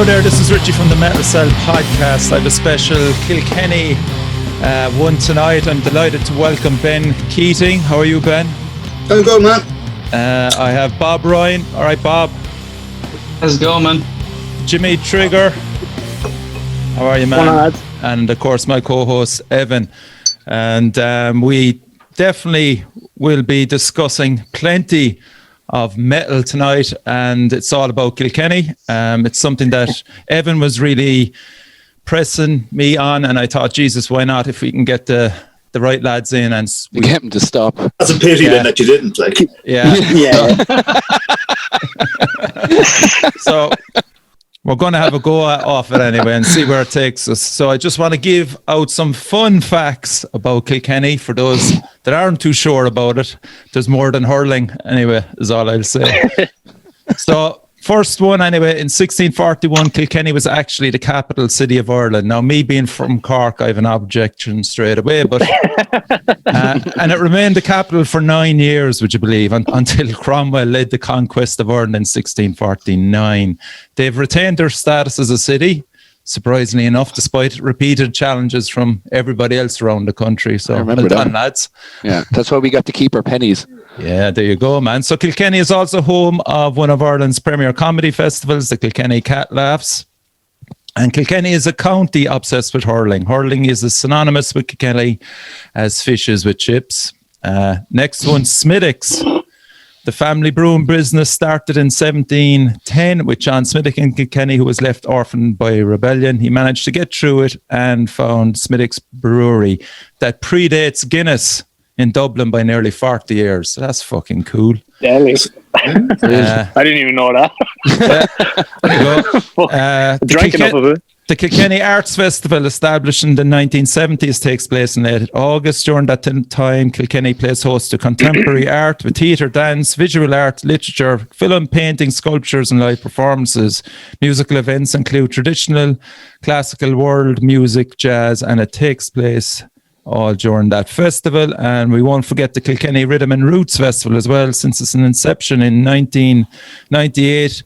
Hello there, this is Richie from the Metal Cell podcast. I have a special Kilkenny one tonight. I'm delighted to welcome Ben Keating. How are you, Ben? I'm good, man. I have Bob Ryan. All right, Bob. How's it going, man? Jimmy Trigger. How are you, man? And of course, my co-host Evan. And we definitely will be discussing plenty of metal tonight, and it's all about Kilkenny. It's something that Evan was really pressing me on, and I thought, Jesus, why not? If we can get the right lads in, and we get them to stop. That's a pity then that you didn't, like. Yeah. Yeah. So we're going to have a go off it anyway and see where it takes us. So I just want to give out some fun facts about Kilkenny for those that aren't too sure about it. There's more than hurling anyway, is all I'll say. So first one anyway, in 1641, Kilkenny was actually the capital city of Ireland. Now, me being from Cork, I have an objection straight away, but and it remained the capital for 9 years, would you believe, until Cromwell led the conquest of Ireland in 1649. They've retained their status as a city, surprisingly enough, despite repeated challenges from everybody else around the country. So well done, lads. Yeah, that's why we got to keep our pennies. Yeah, there you go, man. So Kilkenny is also home of one of Ireland's premier comedy festivals, the Kilkenny Cat Laughs. And Kilkenny is a county obsessed with hurling. Hurling is as synonymous with Kilkenny as fish is with chips. Next one, Smithwick's. The family brewing business started in 1710 with John Smithwick in Kilkenny, who was left orphaned by rebellion. He managed to get through it and found Smithwick's Brewery that predates Guinness in Dublin by nearly 40 years. So that's fucking cool. Yeah, I didn't even know that. Drank enough of it. The Kilkenny Arts Festival, established in the 1970s, takes place in late August. During that time, Kilkenny plays host to contemporary art with theatre, dance, visual art, literature, film, painting, sculptures and live performances. Musical events include traditional, classical, world music, jazz, and it takes place all during that festival. And we won't forget the Kilkenny Rhythm and Roots Festival as well, since its inception in 1998.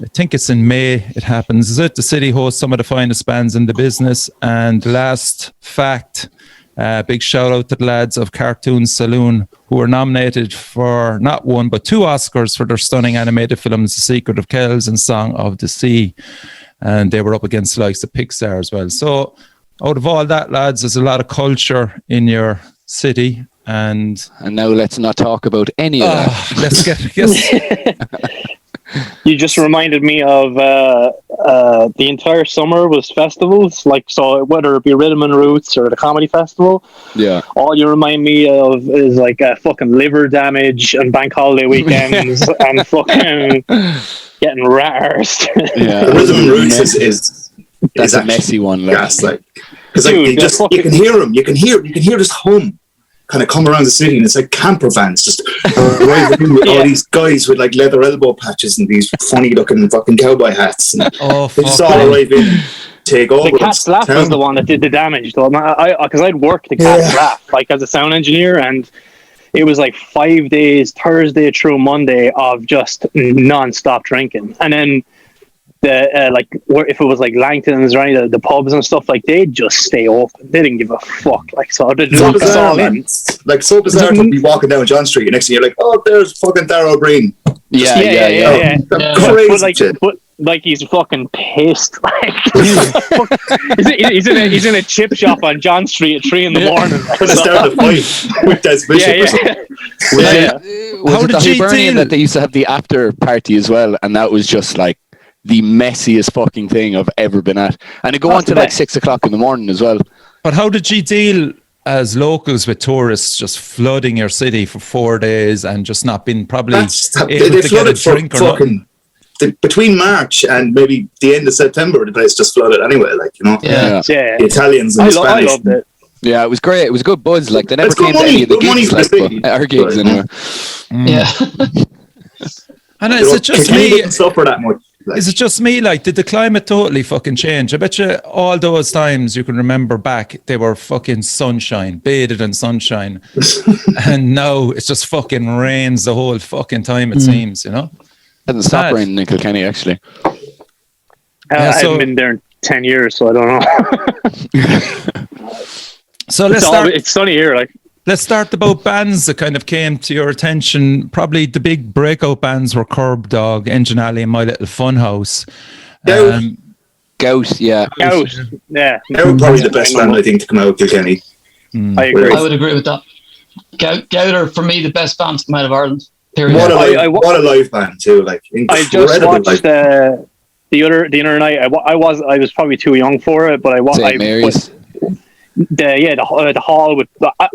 I think it's in May it happens. Is it? The city hosts some of the finest bands in the business. And last fact, big shout out to the lads of Cartoon Saloon, who were nominated for not one but 2 Oscars for their stunning animated films, The Secret of Kells and Song of the Sea. And they were up against the likes of Pixar as well. So out of all that, lads, there's a lot of culture in your city. And now let's not talk about any of that. Let's get... You just reminded me of the entire summer was festivals, like, so whether it be Rhythm and Roots or the comedy festival, yeah, all you remind me of is like fucking liver damage and bank holiday weekends and fucking getting rat-arsed. Yeah, Rhythm and Roots is that's a messy one, like. Yes, like, because like you can hear them, you can hear this hum kind of come around the city, and it's like camper vans just arriving in with all these guys with like leather elbow patches and these funny looking fucking cowboy hats, and they just all arrive in, take over. The Cat's Laugh was the one that did the damage, though. Because I'd worked the Cat's Laugh like as a sound engineer, and it was like 5 days, Thursday through Monday, of just non-stop drinking, and then if it was like Langton's or any of the pubs and stuff, like, they'd just stay open. They didn't give a fuck. Like, so they'd lock us all in. Like, so bizarre to be walking down John Street and next thing you're like, oh, there's fucking Darryl Green. Yeah. Crazy. But he's fucking pissed. Like, he's in a chip shop on John Street at 3 a.m. Could have started a fight with Des Bishop. Was it the Hibernian that they used to have the after party as well, and that was just like the messiest fucking thing I've ever been at, and it go on to like 6 o'clock in the morning as well. But how did you deal as locals with tourists just flooding your city for 4 days and just not being probably able to get a drink or nothing? Between March and maybe the end of September, the place just flooded anyway. Like, you know, the Italians and the Spanish. I loved it. Yeah, it was great. It was a good buzz. Like, they never came to any of the gigs, like, but our gigs anyway. Yeah. And is it just me? Didn't suffer that much. Like, is it just me? Like, did the climate totally fucking change? I bet you all those times you can remember back, they were fucking sunshine, bathed in sunshine. And now it's just fucking rains the whole fucking time, it seems, you know? Hasn't stopped raining in Kilkenny, actually. I haven't been there in 10 years, so I don't know. So it's sunny here, like. Let's start about bands that kind of came to your attention. Probably the big breakout bands were Curb Dog, Engine Alley, and My Little Funhouse. Goat, yeah. Goat, yeah. They were probably the best band, I think, to come out of Kilkenny. I agree. I would agree with that. Goat are, for me, the best bands to come out of Ireland. Period. What a live band, too. Like, I just watched the other night. I was probably too young for it, but I watched. The hall with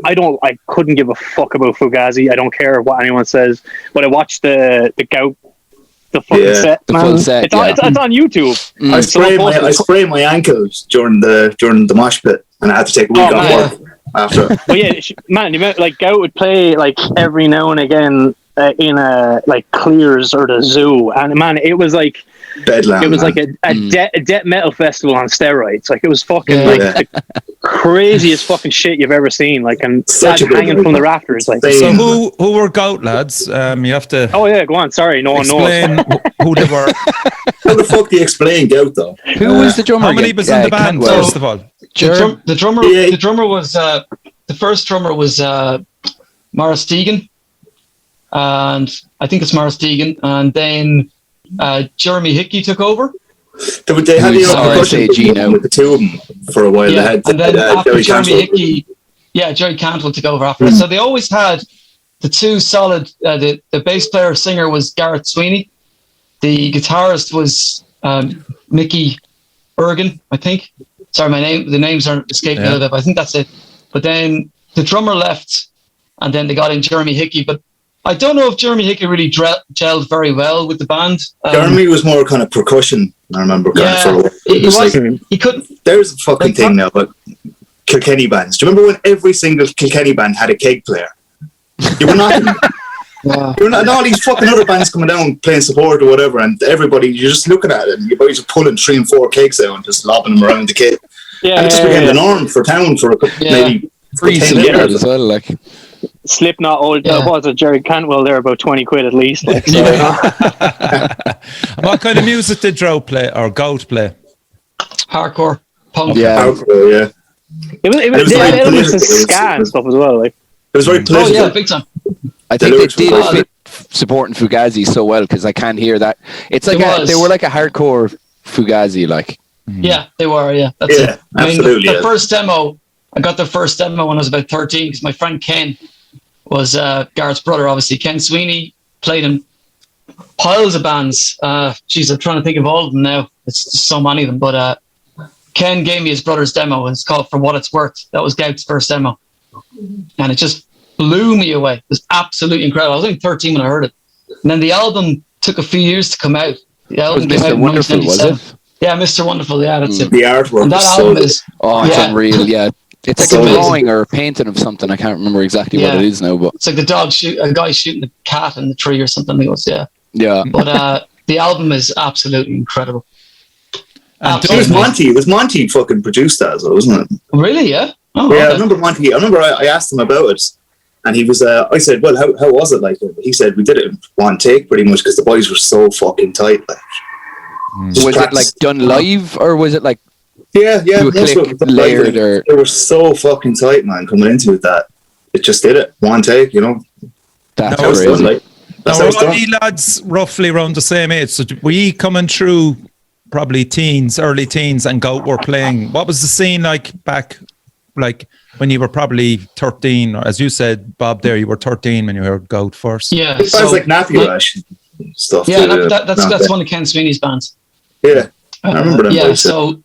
I couldn't give a fuck about Fugazi. I don't care what anyone says, but I watched the Gout, the fucking set. The full set. It's on YouTube. I sprained my ankles during the mosh pit, and I had to take a week off work after. But yeah, man, like Gout would play like every now and again in a like Clears or the Zoo, and man, it was like. Bedlam, it was like a death metal festival on steroids. Like it was fucking the craziest fucking shit you've ever seen. Like and hanging from the rafters. Like so, who were Goat lads? You have to. Oh yeah, go on. Sorry, no one knows who they were. How the fuck do you explain Goat though? Who was the drummer? How many was in the band? First of all, the drummer was the first drummer was Maurice Deegan, and I think it's Maurice Deegan, and then. Jeremy Hickey took over. They had the with the two of them for a while. Yeah, and then after Jeremy Hickey, Jerry Cantwell took over after that. So they always had the two solid. The bass player singer was Garrett Sweeney. The guitarist was Mickey Ergen, I think. Sorry, the names aren't escaping me a little bit, but I think that's it. But then the drummer left, and then they got in Jeremy Hickey, but. I don't know if Jeremy Hickey really gelled very well with the band. Jeremy was more kind of percussion, I remember. He couldn't. There's a fucking thing now, but Kilkenny bands. Do you remember when every single Kilkenny band had a keg player? You were not. You were not. All these fucking other bands coming down playing support or whatever, and everybody, you're just looking at it, and your boys are pulling 3 and 4 kegs out and just lobbing them around the kit. Yeah, and it just became the norm for town for maybe 10 years as well, like. Slipknot was a Jerry Cantwell there about 20 quid at least. Like, so, what kind of music did Goat play? Hardcore, punk. Hardcore, yeah. It was had elements of ska and stuff as well. Like it was very political. Oh yeah, big time. I think they did fit supporting Fugazi so well because I can't hear that. It's like they were like a hardcore Fugazi, like. Yeah, they were. Yeah, that's it. I mean, absolutely. The first demo. I got their first demo when I was about 13 because my friend Ken was Garrett's brother, obviously. Ken Sweeney played in piles of bands. I'm trying to think of all of them now. It's just so many of them. But Ken gave me his brother's demo, and it's called For What It's Worth. That was Gout's first demo. And it just blew me away. It was absolutely incredible. I was only 13 when I heard it. And then the album took a few years to come out. The album came out in 1997. Was it? Yeah, Mr. Wonderful. Yeah, that's it. The artwork. And that album is... it's unreal, yeah. It's like a drawing or a painting of something. I can't remember exactly what it is now, but it's like a guy shooting a cat in the tree or something. It was, yeah. But the album is absolutely incredible. It was Monty fucking produced that, as well, wasn't it? Really? Yeah. Oh, yeah. Okay. I remember Monty. I asked him about it, and he was. I said, "Well, how was it like?" He said, "We did it in one take, pretty much, because the boys were so fucking tight." Like, was it like done live, or was it like? Yeah. Layered or they were so fucking tight, man. Coming into it, that it just did it one take, you know. That's crazy. Now, were you lads roughly around the same age? So were you coming through probably early teens, and Goat were playing? What was the scene like back, like when you were probably 13, or as you said, Bob, there you were 13 when you heard Goat first? Yeah, it sounds like Nappy Rash stuff. Yeah, that's one of Ken Sweeney's bands. Yeah, I remember that. Yeah, so.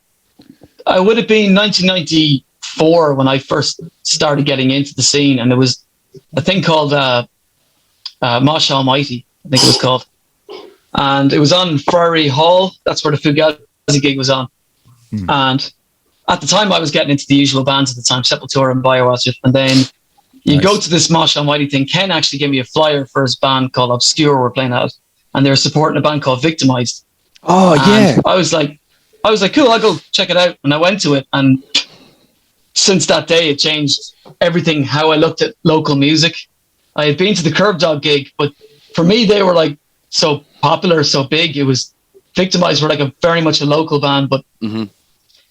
I would have been 1994 when I first started getting into the scene, and there was a thing called Mosh Almighty, I think it was called, and it was on Friary Hall. That's where the Fugazi gig was on. And at the time, I was getting into the usual bands at the time, Sepultura and Biowatch, and then you go to this Mosh Almighty thing. Ken actually gave me a flyer for his band called Obscure. We're playing that, and they were supporting a band called Victimized. Oh, and I was like, cool, I'll go check it out. And I went to it. And since that day, it changed everything, how I looked at local music. I had been to the Curb Dog gig, but for me, they were like so popular, so big. It was Victimized were like a very much a local band, but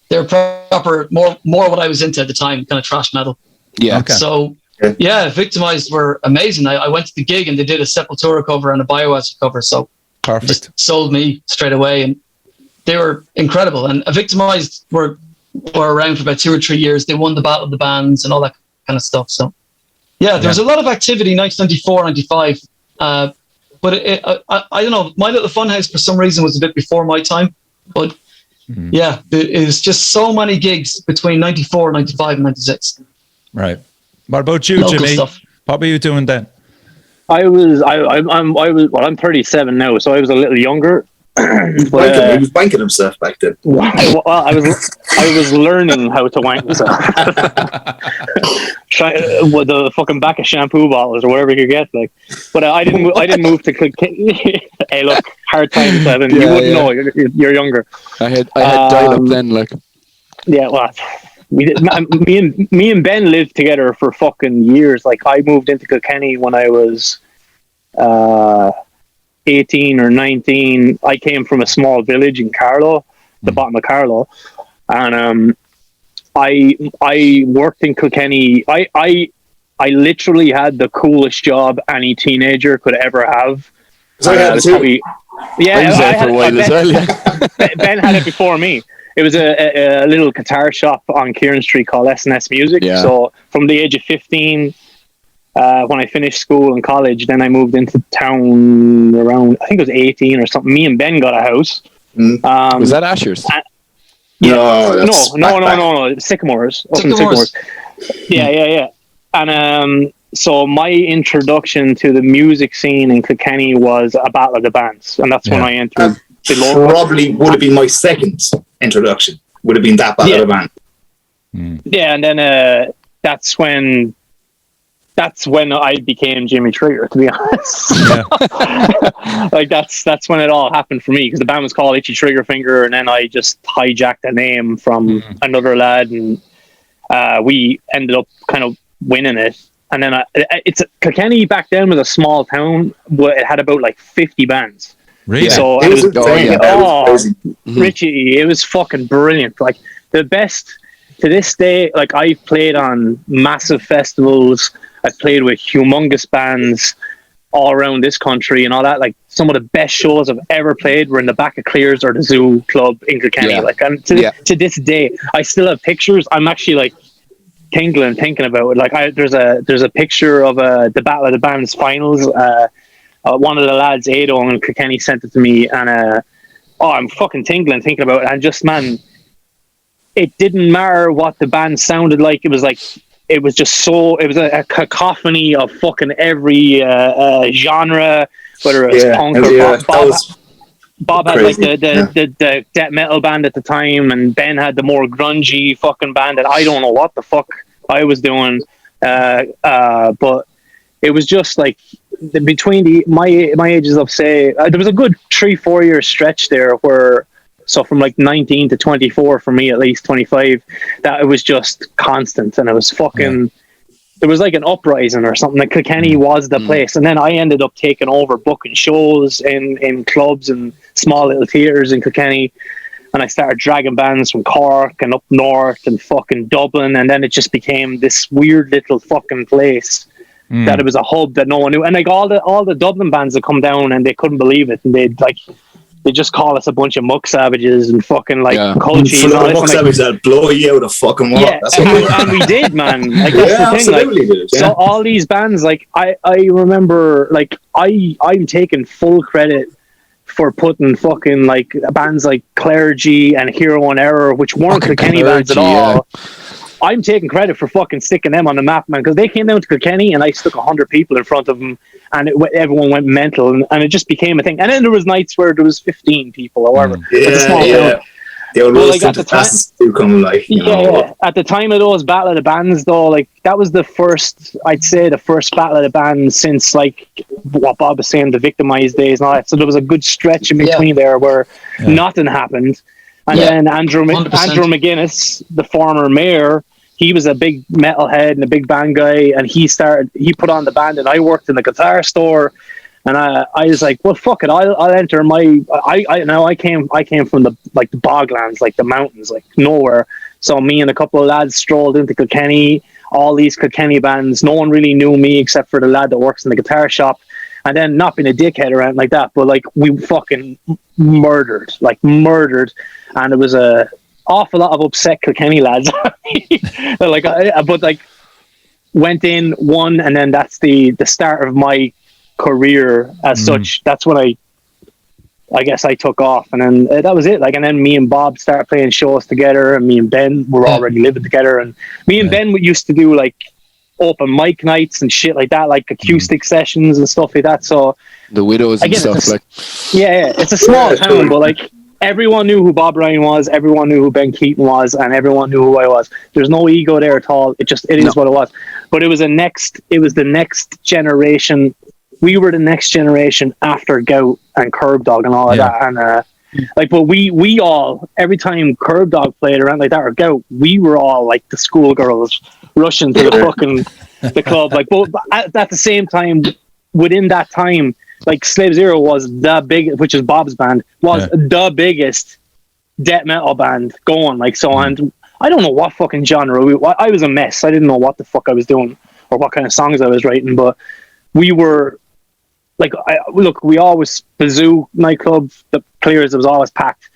they're proper more what I was into at the time, kind of thrash metal. Yeah. Okay. So yeah, Victimized were amazing. I went to the gig and they did a Sepultura cover and a Biohazard cover, so Perfect. just sold me straight away, and they were incredible. And Victimized were around for about 2 or 3 years. They won the Battle of the Bands and all that kind of stuff. So yeah, there was a lot of activity 1994, 95. But I don't know. My Little Funhouse for some reason was a bit before my time. But yeah, it was just so many gigs between 94, 95, and 96. Right. What about you, Local Jimmy? stuff. What were you doing then? I'm 37 now, so I was a little younger. He was wanking himself back then. Well, I was learning how to wank myself. With the fucking back of shampoo bottles or whatever you could get, like. But I didn't move to Kilkenny. Hey, look, hard times, Evan. You wouldn't know. You're younger. I had died up then, like. Yeah, well, me and Ben lived together for fucking years. Like, I moved into Kilkenny when I was 18 or 19. I came from a small village in Carlow, the bottom of Carlow, and I worked in Kilkenny. I literally had the coolest job any teenager could ever have. I had it too. Yeah, I was there for a while as well. Ben had it before me. It was a little guitar shop on Kieran Street called S&S Music. Yeah. So from the age of 15, when I finished school and college, then I moved into town around, I think it was 18 or something. Me and Ben got a house. Was that Asher's? No, Sycamores. Up in Sycamores. Yeah. And so my introduction to the music scene in Kilkenny was a Battle of the Bands, and that's when I entered the local. Probably would have been my second introduction. Would have been that Battle of the Band. Yeah, and then that's when I became Jimmy Trigger, to be honest. Like that's when it all happened for me, because the band was called Itchy Trigger Finger, and then I just hijacked a name from another lad, and we ended up kind of winning it. And then Kilkenny back then was a small town. It had about like 50 bands. Really? So It was insane. Richie, it was fucking brilliant. Like the best to this day. Like I've played on massive festivals. I've played with humongous bands all around this country and all that. Like some of the best shows I've ever played were in the back of Clears or the Zoo Club in Kilkenny. Yeah. Like, and to this day, I still have pictures. I'm actually like tingling thinking about it. Like there's a picture of the Battle of the Bands finals. One of the lads, Ado in Kilkenny, sent it to me, and I'm fucking tingling thinking about it. And just, man, it didn't matter what the band sounded like. It was just so, it was a cacophony of fucking every genre, whether it was punk or pop. Bob had like the death metal band at the time, and Ben had the more grungy fucking band that I don't know what the fuck I was doing. But it was just like between my ages of, say, there was a good 3-4 year stretch there where, so from like 19 to 24 for me, at least 25, that it was just constant, and it was fucking. There was like an uprising or something. Like Kilkenny was the place, and then I ended up taking over booking shows in clubs and small little theatres in Kilkenny, and I started dragging bands from Cork and up north and fucking Dublin, and then it just became this weird little fucking place that it was a hub that no one knew. And like all the Dublin bands that come down, and they couldn't believe it, and they just call us a bunch of muck savages and fucking like culture and all this. Muck savages that blow you out of fucking water. Yeah, and we did, man. Like that's the thing. Like, so all these bands, like I remember, like I'm taking full credit for putting fucking like bands like Clergy and Hero and Error, which weren't Kilkenny bands at all. I'm taking credit for fucking sticking them on the map, man, because they came down to Kilkenny and I stuck 100 people in front of them, and everyone went mental, and it just became a thing. And then there was nights where there was 15 people or whatever. It's a small town. Like at the time, do come like, you know. At the time of those Battle of the Bands, though, like that was the first Battle of the Bands since like what Bob was saying, the Victimized days and all that. So there was a good stretch in between there where nothing happened. And then Andrew McGuinness, the former mayor, he was a big metalhead and a big band guy, and he put on the band, and I worked in the guitar store, And I was like, well, fuck it, I'll enter I came from the boglands, like the mountains, like nowhere. So me and a couple of lads strolled into Kilkenny, all these Kilkenny bands. No one really knew me except for the lad that works in the guitar shop. And then, not being a dickhead or anything like that, but like we fucking murdered. And it was a awful lot of upset Kilkenny lads. But went in, won, and then that's the start of my career as such. That's when I guess I took off, and then that was it. Like, and then me and Bob started playing shows together, and me and Ben were already living together, and me and Ben used to do like open mic nights and shit like that, like acoustic sessions and stuff like that. So the Widows and stuff it's a small town, but like everyone knew who Bob Ryan was, everyone knew who Ben Keating was, and everyone knew who I was. There's no ego there at all. It is what it was. But it was the next generation. We were the next generation after Gout and Curb Dog and all of that. And but we all, every time Curb Dog played around like that or Gout, we were all like the schoolgirls rushing to the club. Like, but at the same time, within that time, like Slave Zero was the big, which is Bob's band, was the biggest death metal band going. Like, so, and I don't know what fucking genre. I was a mess. I didn't know what the fuck I was doing or what kind of songs I was writing, but we were like, we always, the Zoo nightclub, the Clears, it was always packed.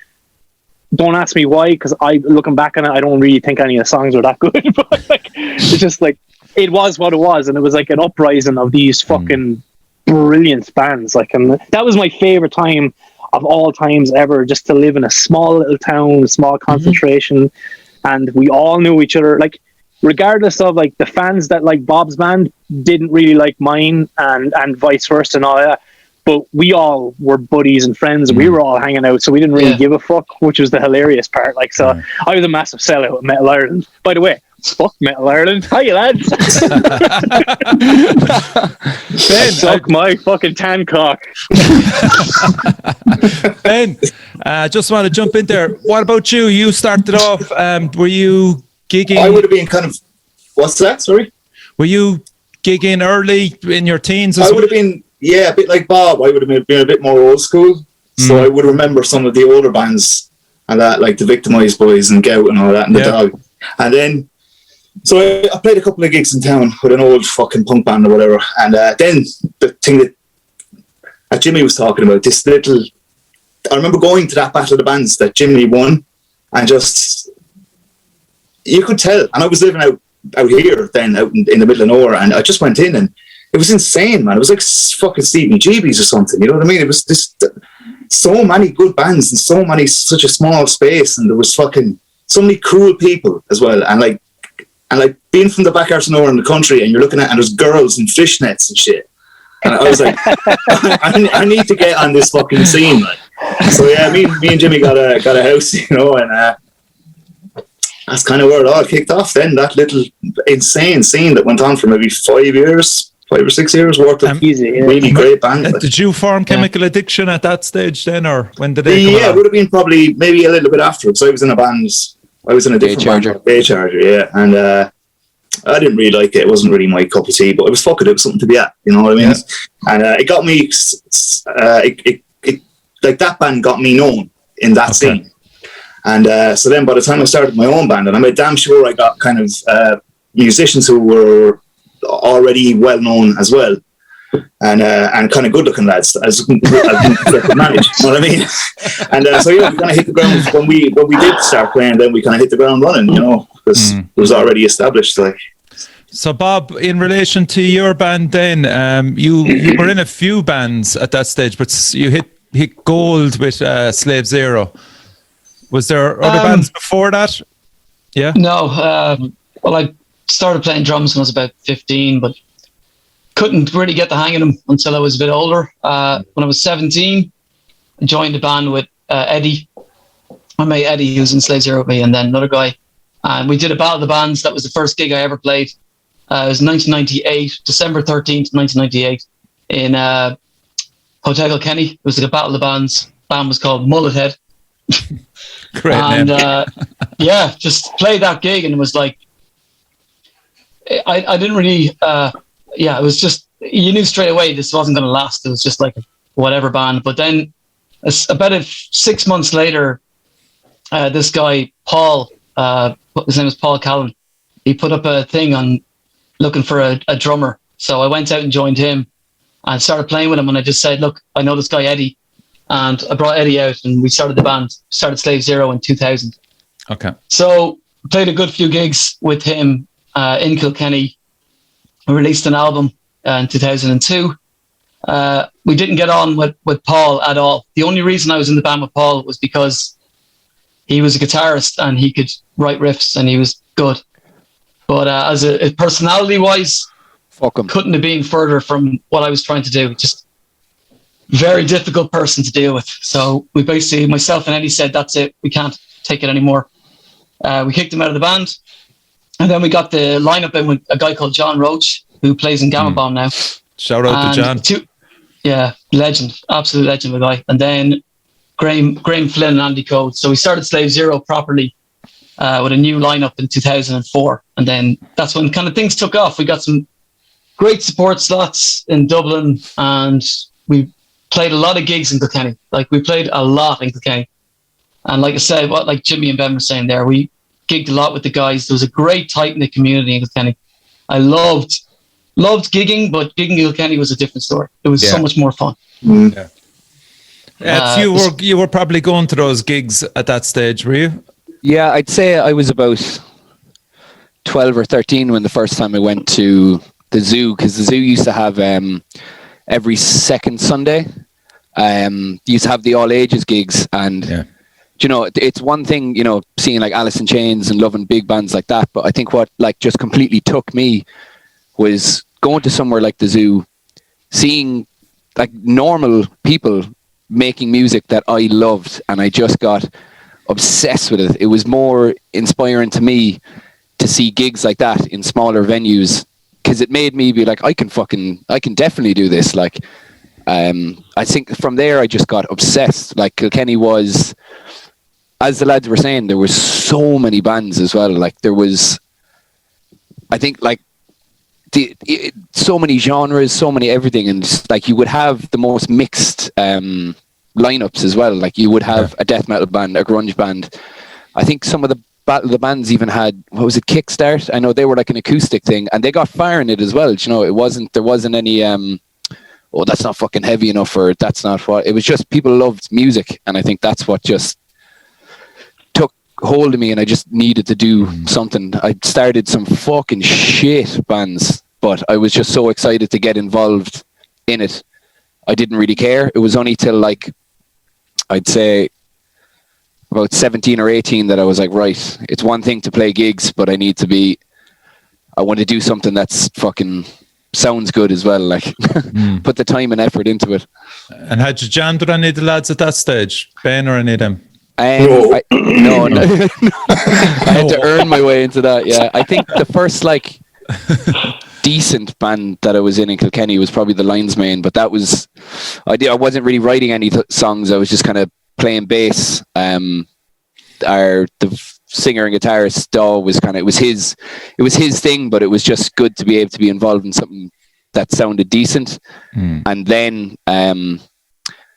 Don't ask me why, because looking back on it, I don't really think any of the songs were that good. But like, it's just like, it was what it was, and it was like an uprising of these fucking brilliant bands. Like, and that was my favorite time of all times ever, just to live in a small little town, a small concentration, and we all knew each other. Like, regardless of like the fans that like Bob's band didn't really like mine, and vice versa and all that, but we all were buddies and friends, and we were all hanging out, so we didn't really give a fuck, which was the hilarious part. Like, so I was a massive sellout at Metal Ireland. By the way, fuck Metal Ireland. Hiya, lads. Ben, suck my fucking tan cock. Ben, just want to jump in there. What about you? You started off, were you gigging? I would have been kind of, what's that? Sorry? Were you gigging early in your teens? I would have been, a bit like Bob. I would have been a bit more old school. So I would remember some of the older bands and that, like the Victimized Boys and Gout and all that, and the Dog. And then, so I played a couple of gigs in town with an old fucking punk band or whatever. And then the thing that Jimmy was talking about, this little, I remember going to that Battle of the Bands that Jimmy won, and just, you could tell. And I was living out here then, out in the middle of nowhere, and I just went in, and it was insane, man. It was like fucking Stevie Jeebies or something, you know what I mean? It was just so many good bands and such a small space, and there was fucking so many cool people as well. And like being from the back arse of nowhere in the country, and you're looking at, and there's girls in fishnets and shit. And I was like, I need to get on this fucking scene, man. So yeah, me and Jimmy got a house, you know, and that's kind of where it all kicked off then, that little insane scene that went on for maybe 5 or 6 years worth of really great band. Did you form Chemical Addiction at that stage then, or when did they come it would have been probably maybe a little bit afterwards. I was in a band, I was in a different band, Bay Charger, and I didn't really like it. It wasn't really my cup of tea, but it was fucking, it was something to be at, you know what I mean? And it got me, like that band got me known in that scene. And so then by the time I started my own band, and I made damn sure I got kind of musicians who were already well known as well, and kind of good looking lads as I could manage, you know what I mean? And so yeah, we kind of hit the ground when we did start playing. Then we kind of hit the ground running, you know, because it was already established. Like, so Bob, in relation to your band, then you were in a few bands at that stage, but you hit gold with Slave Zero. Was there other bands before that? Yeah. No. Well, I started playing drums when I was about 15, but couldn't really get the hang of them until I was a bit older. When I was 17, I joined a band with Eddie. My mate Eddie, who was in Slave Zero with me, and then another guy. And we did a Battle of the Bands. That was the first gig I ever played. It was 1998, December 13th, 1998, in Hotel Kilkenny. It was like a Battle of the Bands. Band was called Mullet Head. Great name. Yeah, just played that gig, and it was like, I didn't really, it you knew straight away this wasn't going to last. It was just like a whatever band. But then about 6 months later, this guy, Paul, his name was Paul Callan, he put up a thing on looking for a drummer. So I went out and joined him and started playing with him. And I just said, look, I know this guy, Eddie. And I brought Eddie out and we started the band, started Slave Zero in 2000. Okay. So played a good few gigs with him in Kilkenny. We released an album in 2002. We didn't get on with Paul at all. The only reason I was in the band with Paul was because he was a guitarist and he could write riffs and he was good. But as a personality-wise, fuck him. Couldn't have been further from what I was trying to do. Just very difficult person to deal with. So we basically, myself and Eddie said, that's it. We can't take it anymore. We kicked him out of the band. And then we got the lineup in with a guy called John Roach, who plays in Gamma Bomb now. Shout out to John. Yeah, legend, absolute legend of a guy. And then Graham Flynn and Andy Code. So we started Slave Zero properly with a new lineup in 2004. And then that's when kind of things took off. We got some great support slots in Dublin and we played a lot of gigs in Kilkenny. Like we played a lot in Kilkenny. And like I said, like Jimmy and Ben were saying there, we gigged a lot with the guys. There was a great tight-knit community in Kilkenny. I loved gigging, but gigging in Kilkenny was a different story. It was so much more fun. Yeah. You were probably going to those gigs at that stage, were you? Yeah, I'd say I was about 12 or 13 when the first time I went to the zoo, because the zoo used to have every second Sunday used to have the all ages gigs, and you know, it's one thing, you know, seeing like Alice in Chains and loving big bands like that, but I think what like just completely took me was going to somewhere like the zoo, seeing like normal people making music that I loved, and I just got obsessed with it. It was more inspiring to me to see gigs like that in smaller venues, because it made me be like, I can definitely do this. Like, I think from there I just got obsessed. Like Kilkenny was, as the lads were saying, there was so many bands as well. Like there was, I think like so many genres, so many everything, and just, like you would have the most mixed lineups as well. Like you would have a death metal band, a grunge band. I think some of the Battle of the Bands even had, what was it, Kickstart? I know they were like an acoustic thing, and they got fire in it as well. You know, there wasn't any oh, that's not fucking heavy enough, or that's not what. It was just people loved music, and I think that's what just took hold of me, and I just needed to do something. I started some fucking shit bands, but I was just so excited to get involved in it. I didn't really care. It was only till like, I'd say about 17 or 18 that I was like, right, it's one thing to play gigs, but I want to do something that's fucking sounds good as well. Like put the time and effort into it. And had you jammed with any of the lads at that stage? Ben or any of them? No. I had to earn my way into that. Yeah, I think the first like decent band that I was in Kilkenny was probably the Linesman, but that was I wasn't really writing any songs. I was just kind of playing bass. The singer and guitarist Daw was it was his thing, but it was just good to be able to be involved in something that sounded decent. And then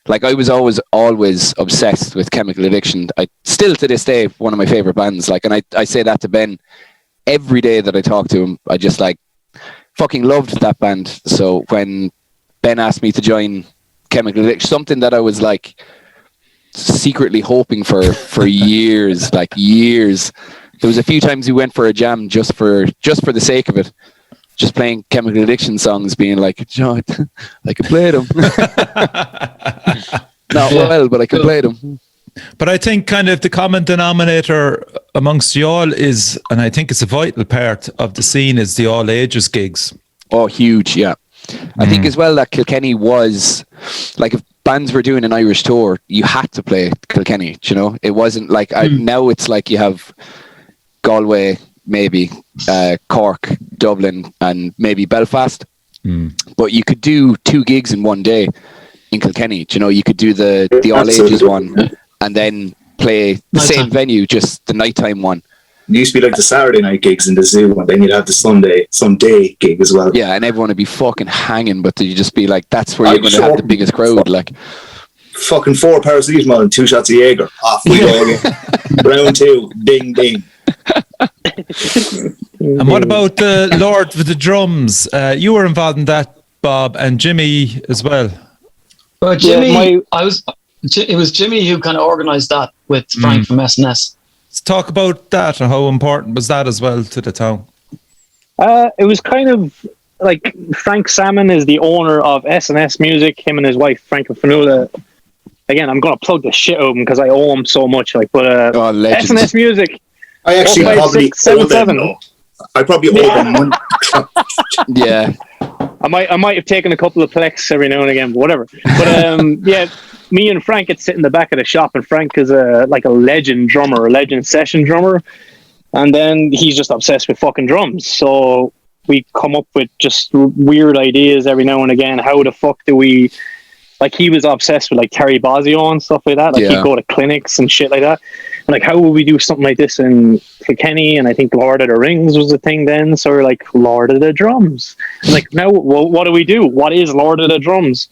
like I was always obsessed with Chemical Addiction. I still to this day one of my favorite bands. Like, and I say that to Ben every day that I talk to him. I just like fucking loved that band. So when Ben asked me to join Chemical Addiction, something that I was like secretly hoping for years, like years. There was a few times we went for a jam just for the sake of it, just playing Chemical Addiction songs, being like, John, I could play them. Not well, but I could play them. But I think kind of the common denominator amongst you all is, and I think it's a vital part of the scene, is the all ages gigs. Oh, huge, yeah. I think as well that Kilkenny was, like if bands were doing an Irish tour, you had to play Kilkenny, you know? It wasn't like, now it's like you have Galway, maybe Cork, Dublin, and maybe Belfast. But you could do 2 gigs in one day in Kilkenny, you know? You could do the all ages one and then play the same venue, just the nighttime one. It used to be like the Saturday night gigs in the zoo, and then you'd have the Sunday gig as well. Yeah, and everyone would be fucking hanging, but you just be like, that's where you're going to have the biggest crowd. Like, fucking 4 paracetamol and 2 shots of Jaeger. Off we go again. Round 2, ding ding. And what about the Lord of the Drums? You were involved in that, Bob, and Jimmy as well. Well, Jimmy, it was Jimmy who kind of organised that with Frank from SNS. Let's talk about that and how important was that as well to the town. It was kind of like Frank Salmon is the owner of SNS Music. Him and his wife Frank and Fanula. Again, I'm going to plug the shit out of him because I owe him so much. Like, but SNS Music. I actually probably owe them. I probably owe them one. Yeah. I might have taken a couple of plex every now and again, but whatever. But yeah, me and Frank would sit in the back of the shop, and Frank is a legend drummer, a legend session drummer, and then he's just obsessed with fucking drums. So we come up with just weird ideas every now and again. How the fuck do we? Like, he was obsessed with like Terry Bozzio and stuff like that. Like, he'd go to clinics and shit like that. And like, how would we do something like this in Kilkenny? And I think Lord of the Rings was a thing then. So we're like, Lord of the Drums. And like, now what do we do? What is Lord of the Drums?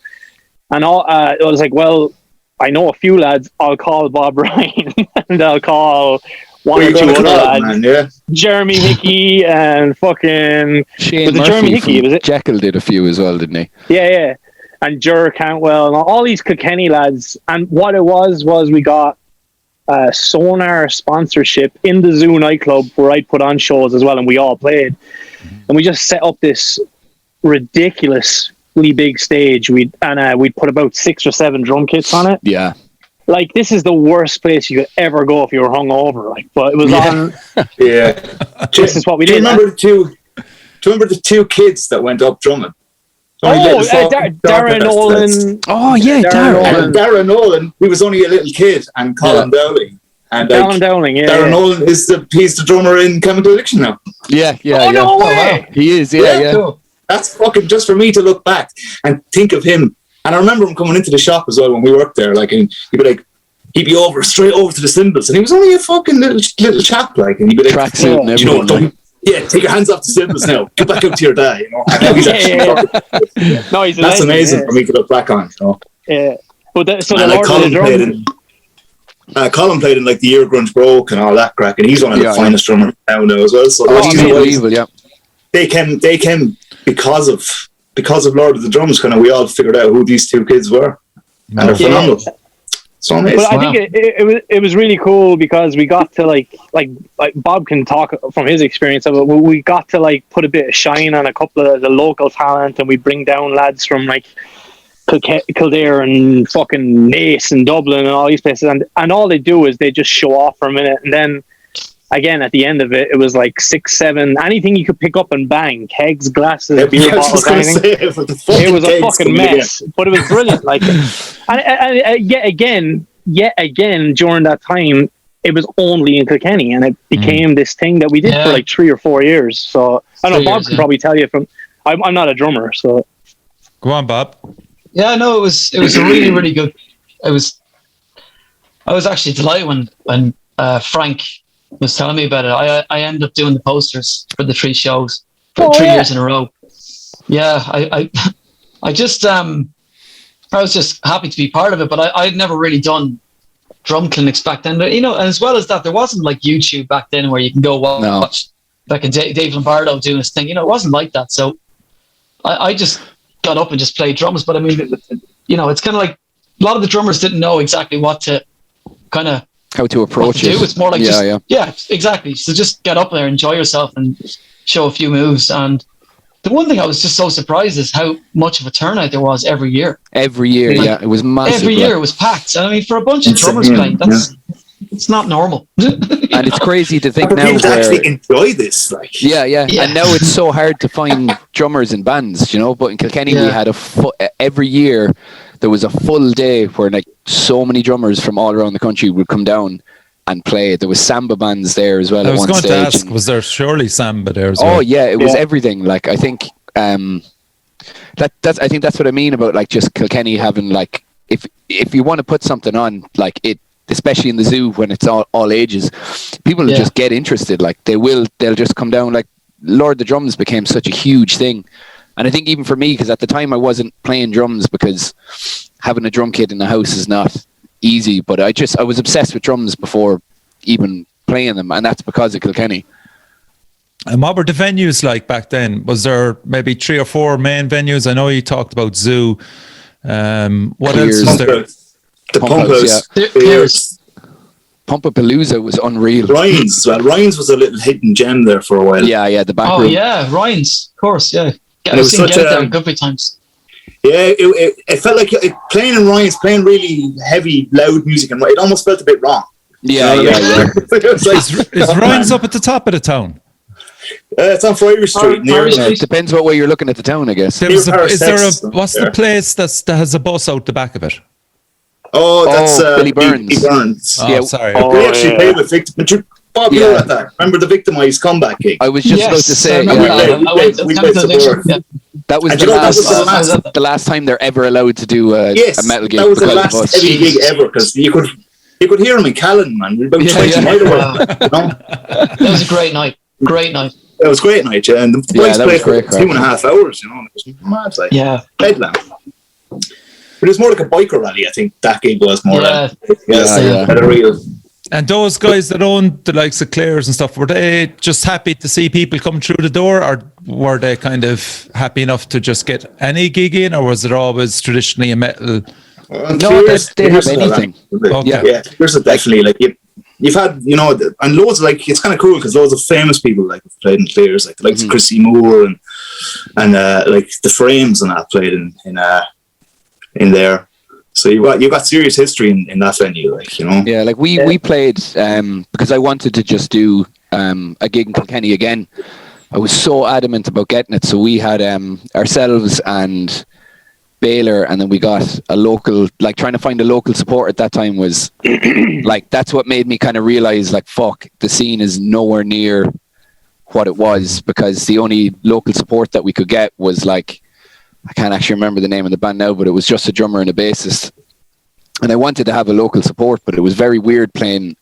And I was like, well, I know a few lads. I'll call Bob Ryan and I'll call one or two other lads. Man, yeah. Jeremy Hickey and fucking Shane Murphy Jeremy Hickey, was it? Jekyll did a few as well, didn't he? Yeah. And Ger Cantwell and all these Kilkenny lads. And what it was we got Sonar sponsorship in the Zoo nightclub where I'd put on shows as well, and we all played. And we just set up this ridiculously big stage. We'd put about 6 or 7 drum kits on it. Yeah. Like, this is the worst place you could ever go if you were hungover. Like, but it was on. Yeah. This is what we did. Do you remember the 2 kids that went up drumming? Darren Nolan. Oh yeah, Darren Nolan. He was only a little kid, and Colin Dowling. And Colin Dowling, yeah. Darren Nolan he's the drummer in Chemical Addiction now. Yeah. No way. Wow. He is, yeah. Cool. That's fucking just for me to look back and think of him. And I remember him coming into the shop as well when we worked there. Like, and he'd be straight over to the cymbals, and he was only a fucking little chap, like, and he'd be like, tracksuit and everything. Take your hands off the cymbals now. Get back out to your dad. You know? No, he's that's amazing for me to look back on. You know? Yeah, but Colin played in like the year grunge broke and all that crack, and he's one of the finest drummers now as well. So they came because of Lord of the Drums. Kind of, we all figured out who these 2 kids were, and they're phenomenal. So amazing. But I think it was really cool because we got to like Bob can talk from his experience of it. We got to like put a bit of shine on a couple of the local talent, and we bring down lads from like Kildare and fucking Naas and Dublin and all these places, and all they do is they just show off for a minute, and then again at the end of it was like 6, 7 anything you could pick up and bang, kegs, glasses, beer bottles, anything. It was a fucking mess, but it was brilliant. Like, and yet again during that time it was only in Kilkenny, and it became this thing that we did for like 3 or 4 years. So I know Bob can probably tell you I'm not a drummer, so go on, Bob. Yeah, no, it was a really, really good. I was actually delighted when Frank was telling me about it. I ended up doing the posters for the 3 shows for 3 years in a row. Yeah, I was just happy to be part of it, but I'd never really done drum clinics back then. You know, and as well as that, there wasn't like YouTube back then where you can go watch like Dave Lombardo doing his thing. You know, it wasn't like that. So I just got up and just played drums. But I mean, you know, it's kind of like a lot of the drummers didn't know exactly what to kind of how to approach it. It's more like exactly. So just get up there, enjoy yourself, and show a few moves. And the one thing I was just so surprised is how much of a turnout there was every year. Every year, like, it was massive. Every year it was packed. And I mean, for a bunch of drummers playing, it's not normal. And it's crazy to think now people actually enjoy this. Like, yeah. And now it's so hard to find drummers in bands, you know. But in Kilkenny, we had every year there was a full day where like so many drummers from all around the country would come down and play. There was samba bands there as well. I was going to ask, was there surely samba there as well? Oh yeah, it was everything. Like, I think I think that's what I mean about like just Kilkenny having like if you want to put something on, like especially in the zoo when it's all ages, people will just get interested. Like they'll just come down. Like Lord of the Drums became such a huge thing. And I think even for me, because at the time I wasn't playing drums, because having a drum kit in the house is not easy, but I was obsessed with drums before even playing them, and that's because of Kilkenny. And what were the venues like back then? Was there maybe 3 or 4 main venues? I know you talked about Zoo. What else was there? The Pump House. Pumpapalooza was unreal. Ryan's was a little hidden gem there for a while. Yeah, the back room. Oh yeah, Ryan's, of course, yeah. And it was such there a good few times. Yeah, it felt like playing in Ryan's, playing really heavy, loud music, and it almost felt a bit wrong. Yeah. Is Ryan's up at the top of the town? It's on Friary Street. It depends what way you're looking at the town, I guess. What's the place that has a bus out the back of it? Oh, that's Billy Burns. Billy Burns. Oh, yeah, sorry. We actually played with Victim. Bob, you were at that. Remember the Victimized comeback gig? I was just about to say. we played support. That was the last time they're ever allowed to do a metal gig. That was the last heavy gig ever, because you could hear him in Callan, man. We were about 20 miles away. That was a great night. It was a great night, yeah. And the boys played for 2.5 hours, you know. It was mad, like headlamp. But it was more like a biker rally, I think that gig was more like. And those guys that owned the likes of Claire's and stuff, were they just happy to see people come through the door, or were they kind of happy enough to just get any gig in, or was it always traditionally a metal? No, they have anything. Yeah, there's definitely like you've had, you know, and loads of, like, it's kind of cool because loads of famous people like have played in Claire's, like the likes of Chrissy Moore and like the Frames and that played in there. So you got serious history in that venue, like, you know. Yeah, like we played because I wanted to just do a gig in Kilkenny again. I was so adamant about getting it, so we had ourselves and Baylor, and then we got a local, like, trying to find a local support at that time was like, that's what made me kind of realize, like, fuck, the scene is nowhere near what it was, because the only local support that we could get was, like, I can't actually remember the name of the band now, but it was just a drummer and a bassist. And I wanted to have a local support, but it was very weird playing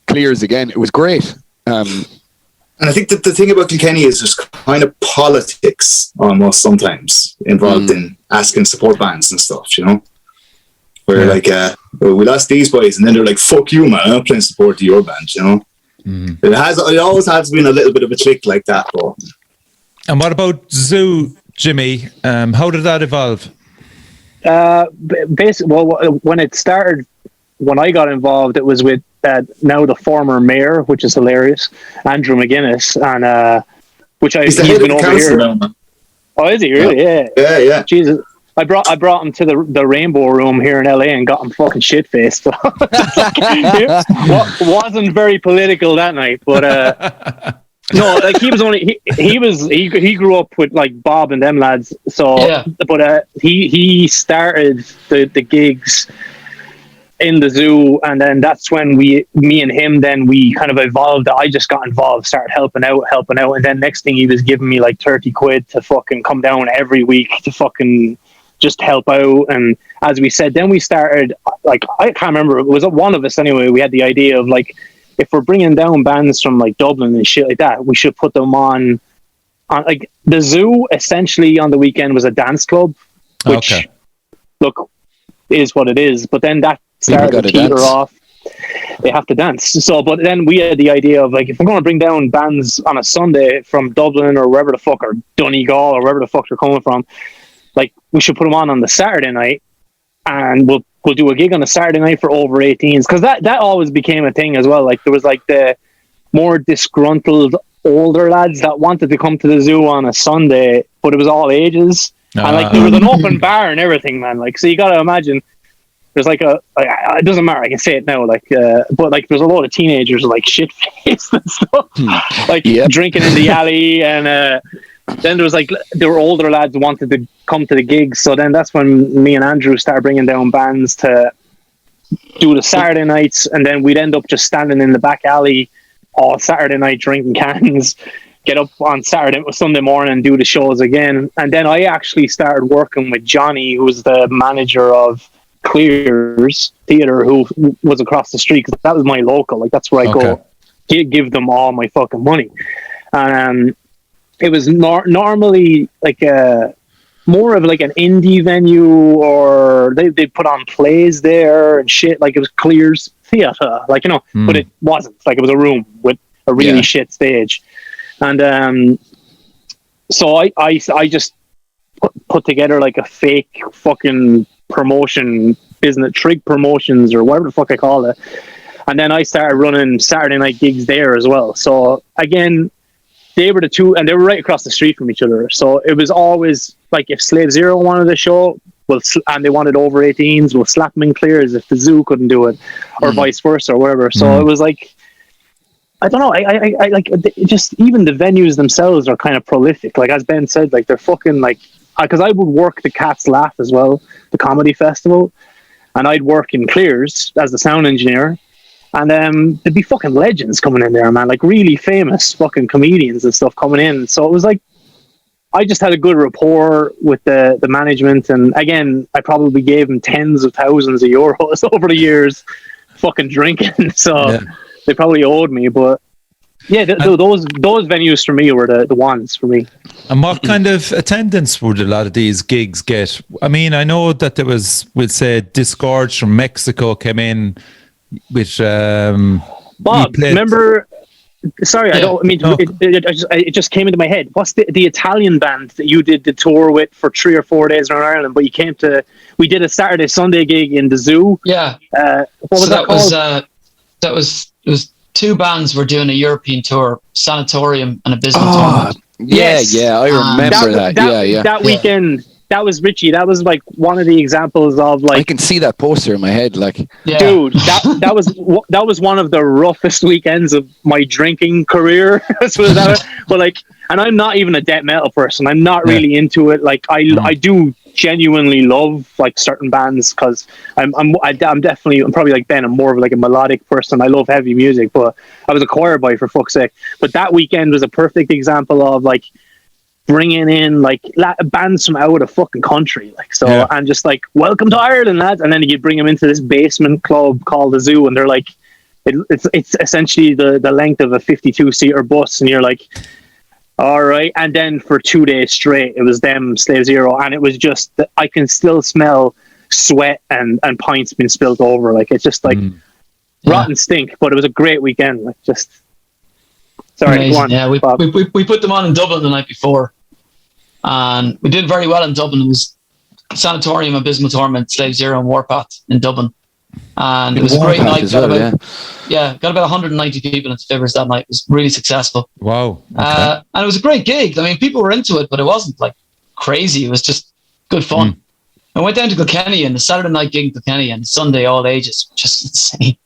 Clears again. It was great. And I think that the thing about Kilkenny is there's kind of politics almost sometimes involved in asking support bands and stuff, you know? Where like, well, we lost these boys, and then they're like, fuck you, man, I'm not playing support to your band, you know? It always has been a little bit of a trick like that, though. And what about Zoo, Jimmy? How did that evolve? Basically, well, when it started, when I got involved, it was with now the former mayor, which is hilarious, Andrew McGuinness, and he's been over here. Now, man. Oh, is he really? Yeah. Jesus, I brought him to the Rainbow Room here in LA and got him fucking shit faced. Wasn't very political that night, but no, like he grew up with like Bob and them lads. So, but he started the gigs in the zoo, and then that's when me and him, then we kind of evolved. I just got involved, started helping out, and then next thing he was giving me like 30 quid to fucking come down every week to fucking just help out. And as we said, then we started, like, I can't remember, it was one of us anyway, we had the idea of like, if we're bringing down bands from like Dublin and shit like that, we should put them on like the zoo. Essentially on the weekend was a dance club, which look is what it is, but then that started to peter off. They have to dance. So, but then we had the idea of like, if we're going to bring down bands on a Sunday from Dublin or wherever the fuck, or Donegal or wherever the fuck they're coming from, like, we should put them on the Saturday night, and we'll do a gig on a Saturday night for over 18s, because that always became a thing as well. Like, there was like the more disgruntled older lads that wanted to come to the zoo on a Sunday, but it was all ages, and like there was an open bar and everything, man. Like, so you got to imagine. There's like it doesn't matter, I can say it now, like, but like there's a lot of teenagers like shit faced and stuff, like drinking in the alley, and then there was like, there were older lads who wanted to come to the gigs. So then that's when me and Andrew started bringing down bands to do the Saturday nights, and then we'd end up just standing in the back alley all Saturday night drinking cans, get up on Sunday morning and do the shows again. And then I actually started working with Johnny, who was the manager of Clears Theatre, who was across the street, because that was my local. Like, that's where I go give them all my fucking money. And it was normally like more of like an indie venue, or they put on plays there and shit. Like, it was Clears Theatre, like, you know, but it wasn't. Like, it was a room with a really shit stage. And so I just put together like a fake fucking promotion business, Trig Promotions or whatever the fuck I call it. And then I started running Saturday night gigs there as well. So again, they were the two, and they were right across the street from each other. So it was always like, if Slave Zero wanted a show, and they wanted over 18s, we'll slap them in Clears if the Zoo couldn't do it, or vice versa, or whatever. So it was like, I don't know. I like, just even the venues themselves are kind of prolific. Like, as Ben said, like, they're fucking like, because I would work the Cats Laugh as well, the comedy festival, and I'd work in Clears as the sound engineer, and there'd be fucking legends coming in there, man, like really famous fucking comedians and stuff coming in. So it was like, I just had a good rapport with the management, and again, I probably gave them tens of thousands of euros over the years, fucking drinking. So they probably owed me, but yeah, those venues for me were the ones for me. And what kind of attendance would a lot of these gigs get? I mean, I know that there was, we'll say, Disgorge from Mexico came in, which Bob, remember? Sorry, I don't mean to, it just came into my head. What's the Italian band that you did the tour with for 3 or 4 days around Ireland? But we did a Saturday Sunday gig in the Zoo. Yeah. What was that called? It was two bands were doing a European tour, Sanatorium and Abysmal Torment. I remember that. That weekend, that was Richie. That was like one of the examples of like, I can see that poster in my head. Like, dude, that was one of the roughest weekends of my drinking career. But like, and I'm not even a death metal person. I'm not really into it. Like, I do genuinely love like certain bands, because I'm probably like Ben. I'm more of like a melodic person. I love heavy music, but I was a choir boy, for fuck's sake. But that weekend was a perfect example of like bringing in like bands from out of the fucking country, like, so and just like, welcome to Ireland, lads. And then you bring them into this basement club called the Zoo, and they're like, it's essentially the length of a 52-seater bus, and you're like, all right. And then for 2 days straight, it was them, Slave Zero, and it was just, I can still smell sweat and pints being spilled over. Like, it's just like rotten stink, but it was a great weekend. Like, just sorry, go on. Yeah, we put them on in Dublin the night before, and we did very well in Dublin. It was Sanatorium, Abysmal Torment, Slave Zero, and Warpath in Dublin. And it was a great night. Got about 190 people into Fivers that night. It was really successful. Wow. Okay. And it was a great gig. I mean, people were into it, but it wasn't like crazy. It was just good fun. I went down to Kilkenny, and the Saturday night gig in Kilkenny and Sunday all ages, just insane.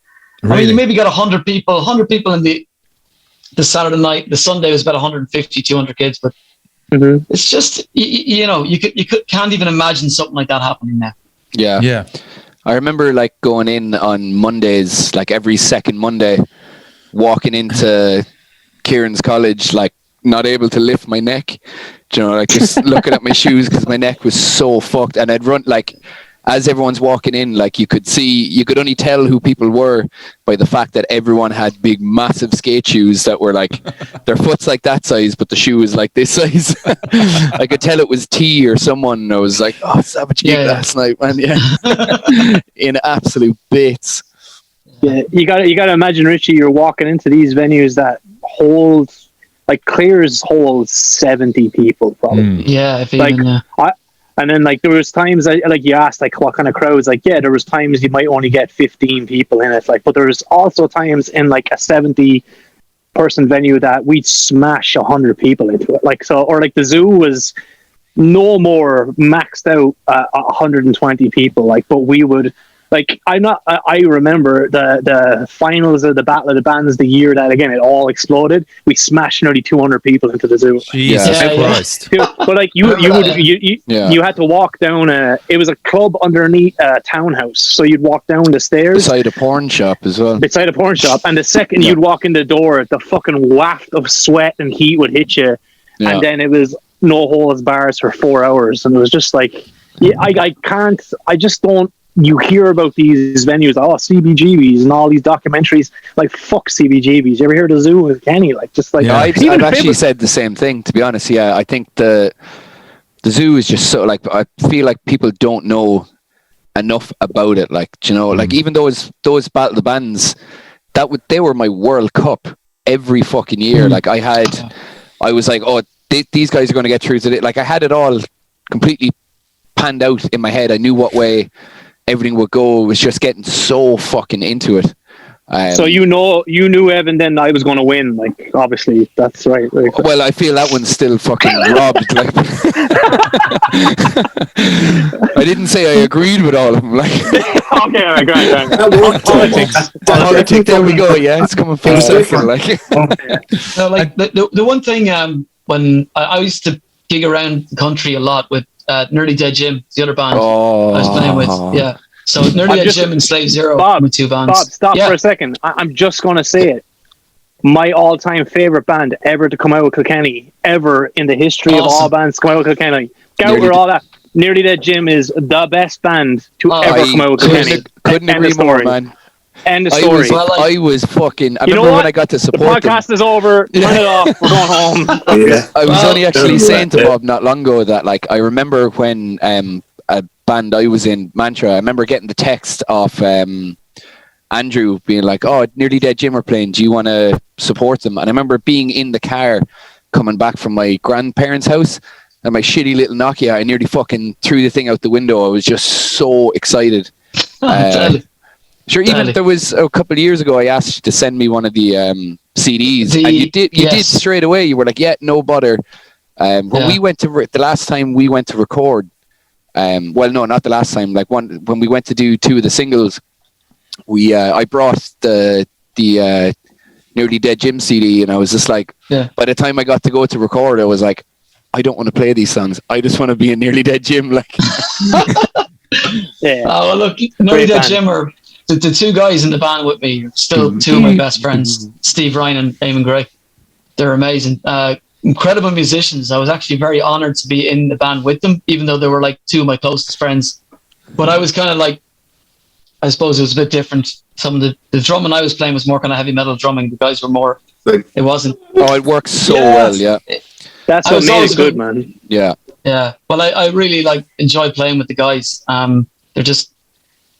Really? I mean, you maybe got 100 people in the Saturday night. The Sunday was about 150, 200 kids, but it's just, you know, you can't even imagine something like that happening now. Yeah. I remember like going in on Mondays, like every second Monday, walking into Kieran's college, like not able to lift my neck, you know, like just looking at my shoes because my neck was so fucked. And I'd run, like, as everyone's walking in, like you could only tell who people were by the fact that everyone had big, massive skate shoes that were like, their foot's like that size, but the shoe is like this size. I could tell it was T or someone. I was like, oh, Savage gig last night, man. Yeah. In absolute bits. Yeah, you gotta imagine, Richie, you're walking into these venues that hold, like, Clears holds 70 people probably. Yeah, if even, and then, like, there was times, like, you asked, like, what kind of crowds? Like, yeah, there was times you might only get 15 people in it. Like, but there was also times in, like, a 70-person venue that we'd smash 100 people into it. Like, so, or, like, the Zoo was no more maxed out 120 people. Like, but we would, like, I remember the finals of the Battle of the Bands, the year that, again, it all exploded. We smashed nearly 200 people into the Zoo. Jesus Christ. But like you had to walk down it was a club underneath a townhouse. So you'd walk down the stairs. Beside a porn shop as well. Beside a porn shop. And the second you'd walk in the door, the fucking waft of sweat and heat would hit you. Yeah. And then it was no holds bars for 4 hours. And it was just like, I just don't you hear about these venues, CBGBs and all these documentaries. Like, fuck CBGBs. You ever hear of the zoo with Kenny? Like, just like, Yeah. I've actually said the same thing, to be honest. Yeah, I think the zoo is just so, like, I feel like people don't know enough about it. Like, you know, like, even those Battle of the Bands, they were my World Cup every fucking year. Like, I was like, oh, these guys are going to get through to it. Like, I had it all completely panned out in my head. I knew what way everything would go. It was just getting so fucking into it. So you knew Evan then I was going to win. Like, obviously, that's right. Like, well, I feel that one's still fucking robbed. Like, I didn't say I agreed with all of them. Like, okay, all right, great. Politics. There we go. Yeah, it's coming full circle. Like, no, like the one thing when I used to gig around the country a lot with Nearly Dead Jim, the other band I was playing with. Yeah. So Nearly Dead Jim and Slave Zero with two bands. Bob, stop for a second. I'm just going to say it. My all-time favorite band ever to come out of Kilkenny, ever in the history of all bands to come out of Kilkenny. Get over all that. Nearly Dead Jim is the best band to ever come out of Kilkenny. Couldn't agree more, man. End of story. I was fucking. I remember when I got to support the podcast is over. Turn it off. We're going home. Yeah. I was only actually saying to Bob not long ago that, like, I remember when a band I was in, Mantra, I remember getting the text off Andrew being like, oh, Nearly Dead Jim are playing, do you want to support them? And I remember being in the car coming back from my grandparents' house and my shitty little Nokia, I nearly fucking threw the thing out the window. I was just so excited. Sure, even there was a couple of years ago, I asked you to send me one of the CDs, and you did straight away. You were like, yeah, no bother. When we went to the last time we went to record, well, no, not the last time. Like when we went to do two of the singles, I brought the Nearly Dead Jim CD, and I was just like, by the time I got to go to record, I was like, I don't want to play these songs. I just want to be a Nearly Dead Jim. Like, yeah. Oh, well, look, Nearly Dead Jim are the two guys in the band with me. Still two of my best friends, Steve Ryan and Eamon Gray. They're amazing. Incredible musicians. I was actually very honored to be in the band with them, even though they were like two of my closest friends. But I was kind of like, I suppose it was a bit different. Some of the drumming I was playing was more kind of heavy metal drumming. The guys were more, it wasn't. Oh, it works so well, yeah. That's what made it good, man. Yeah. Yeah. Well, I really like enjoy playing with the guys. They're just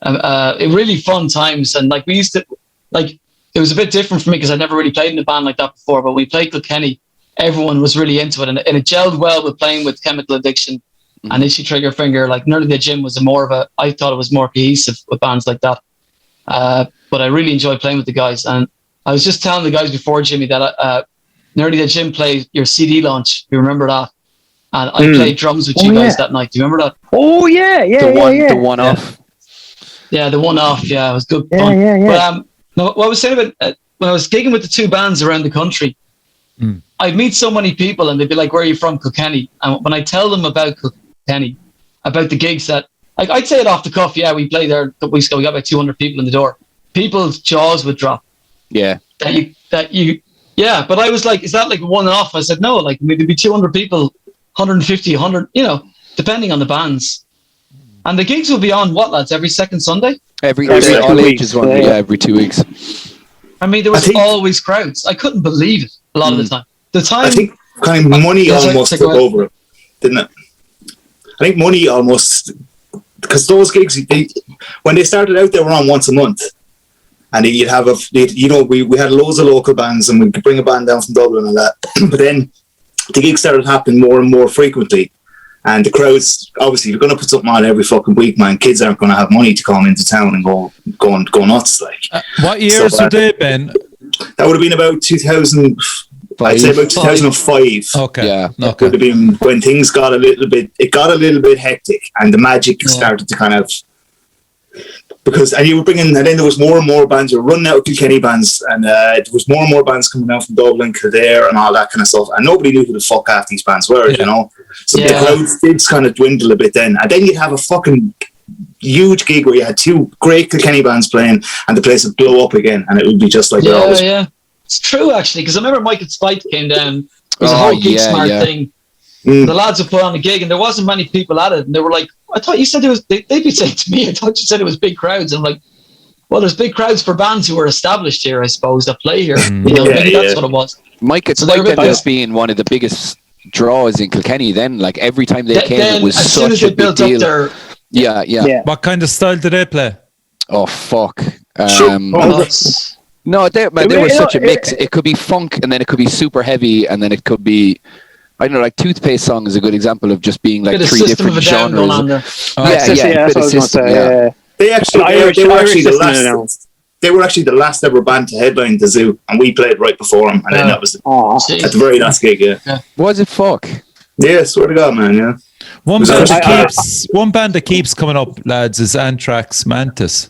really fun times. And like we used to, like, it was a bit different for me because I'd never really played in a band like that before. But when we played Kilkenny, everyone was really into it, and it gelled well with playing with Chemical Addiction and Issue Trigger Finger. Like Nearly Dead Jim was I thought it was more cohesive with bands like that. But I really enjoyed playing with the guys. And I was just telling the guys before, Jimmy, that Nearly Dead Jim played your CD launch. You remember that? And I played drums with you guys that night. Do you remember that? Oh yeah, the one off. Yeah, the one off. Yeah, it was good fun. Yeah. But no, what I was saying about when I was gigging with the two bands around the country, I'd meet so many people and they'd be like, where are you from? Kilkenny. And when I tell them about Kilkenny, about the gigs that, like, I'd say it off the cuff, yeah, we played there a couple weeks ago, we got about 200 people in the door. People's jaws would drop. Yeah. Yeah, but I was like, is that like a one-off? I said, no, like maybe 200 people, 150, 100, depending on the bands. And the gigs will be on what, lads, every second Sunday? Every all ages one, every 2 weeks. I mean, there was always crowds. I couldn't believe it a lot of the time. I think kind of money almost took over it, didn't it? I think money almost, because those gigs, when they started out, they were on once a month. And you'd have we had loads of local bands and we could bring a band down from Dublin and that. But then the gigs started happening more and more frequently. And the crowds, obviously, if you're going to put something on every fucking week, man, kids aren't going to have money to come into town and go nuts. Like, what years were they, Ben? That would have been about 2000. I'd say about 2005. Okay. Yeah. That would have been when things got a little bit hectic and the magic started to kind of, and you were bringing, and then there was more and more bands. You were running out of Kilkenny bands, and there was more and more bands coming out from Dublin, Kildare, and all that kind of stuff. And nobody knew who the fuck half these bands were, So the crowds did kind of dwindle a bit then. And then you'd have a fucking huge gig where you had two great Kilkenny bands playing, and the place would blow up again, and it would be just like Yeah. It's true, actually, because I remember Michael Spite came down. It was a whole Gig Smart thing. The lads would put on a gig, and there wasn't many people at it, and they were like, "I thought you said it was." They'd be saying to me, "I thought you said it was big crowds." And I'm like, "Well, there's big crowds for bands who are established here, I suppose, that play here. Maybe that's what it was." Mike, it's like that as being one of the biggest draws in Kilkenny. Then, like every time they came, it was such a big deal. Yeah. What kind of style do they play? Oh fuck. No, they were such a mix. It could be funk, and then it could be super heavy, and then it could be, I don't know, like Toothpaste Song is a good example of just being like three different genres. They were actually the last ever band to headline the Zoo, and we played right before them, and then that was at the very last gig. Was it fuck? Yeah, swear to God, man. Yeah. One band that keeps coming up, lads, is Anthrax Mantis.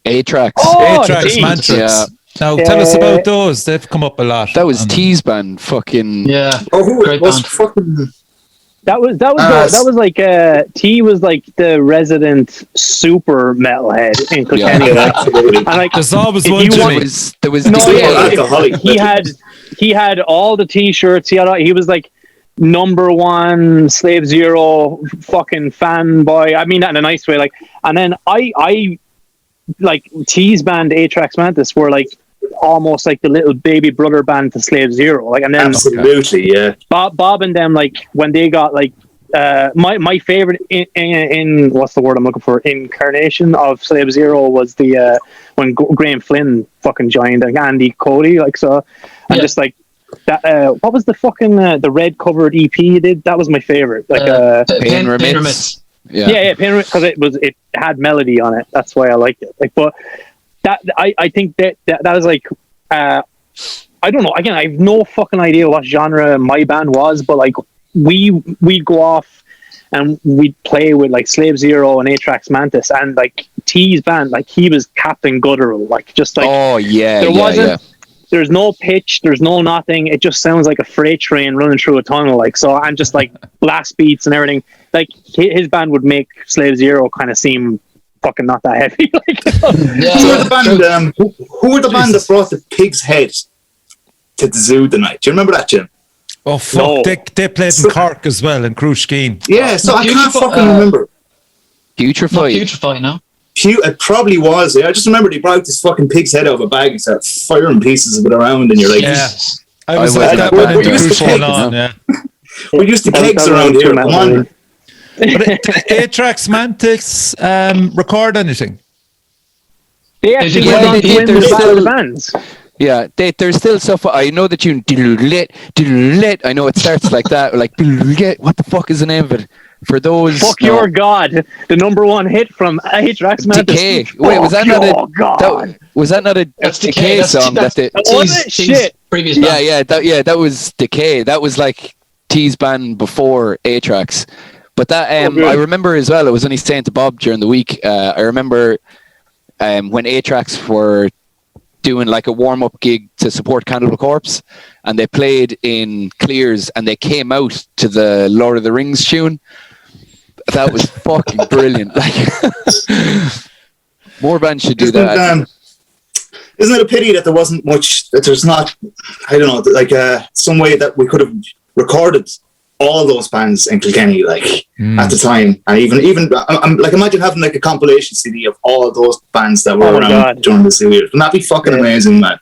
Atrax. Atrax Mantis. Yeah. Now tell us about those. They've come up a lot. That was T's band. Fucking great band. Fucking. That was like T was like the resident super metalhead in Kilkenny. Absolutely. And like, there's always one. He had all the T-shirts. He was like #1 Slave Zero fucking fanboy. I mean that in a nice way. Like, and then I like T's band Atrax Mantis were like almost like the little baby brother band to Slave Zero. Like, and then absolutely, yeah. Bob and them, like when they got like my favorite in what's the word I'm looking for, incarnation of Slave Zero was the when Graham Flynn fucking joined, like Andy Cody, like so, and just like that. What was the fucking the red covered EP you did? That was my favorite. Like Pain Remits. Yeah, because it had melody on it. That's why I liked it. Like, but that I think that was like I don't know. Again, I have no fucking idea what genre my band was, but like we'd go off and we'd play with like Slave Zero and Atrax Mantis, and like T's band, like he was Captain Guttural, like just like there's no pitch, there's no nothing. It just sounds like a freight train running through a tunnel. Like, so, and just like blast beats and everything. Like his band would make Slave Zero kind of seem fucking not that heavy. Who were the band that brought the Pig's Head to the Zoo tonight? Do you remember that, Jim? Oh fuck! No. They played in Cork as well, in Crushkeen. Yeah, so I can't fucking remember. Putrefy, no? It probably was. Yeah, I just remember they brought this fucking pig's head out of a bag and started firing pieces of it around, and you're like, I was like that when we used to we used to kegs around here. Come on. But Atrax Mantis record anything? They actually went on to win the Battle of the Bands. Yeah, there's still stuff. I know that you lit. I know it starts like that. Like, what the fuck is the name of it? For those, fuck your god, the #1 hit from Atrax Mantis. Decay. Wait, was that not a Decay song? Was it? Shit. Previous band. That was Decay. That was like T's band before Atrax. But that I remember as well. I was only saying to Bob during the week. I remember when Atrax were doing like a warm-up gig to support Cannibal Corpse, and they played in Clears, and they came out to the Lord of the Rings tune. That was fucking brilliant. Like, more bands should do that. Isn't it a pity that there wasn't much, that there's not, I don't know, like some way that we could have recorded all those bands in Kilkenny, like at the time, and even I'm like, imagine having like a compilation CD of all of those bands that were around during the Zoo years. Wouldn't that be fucking amazing, man?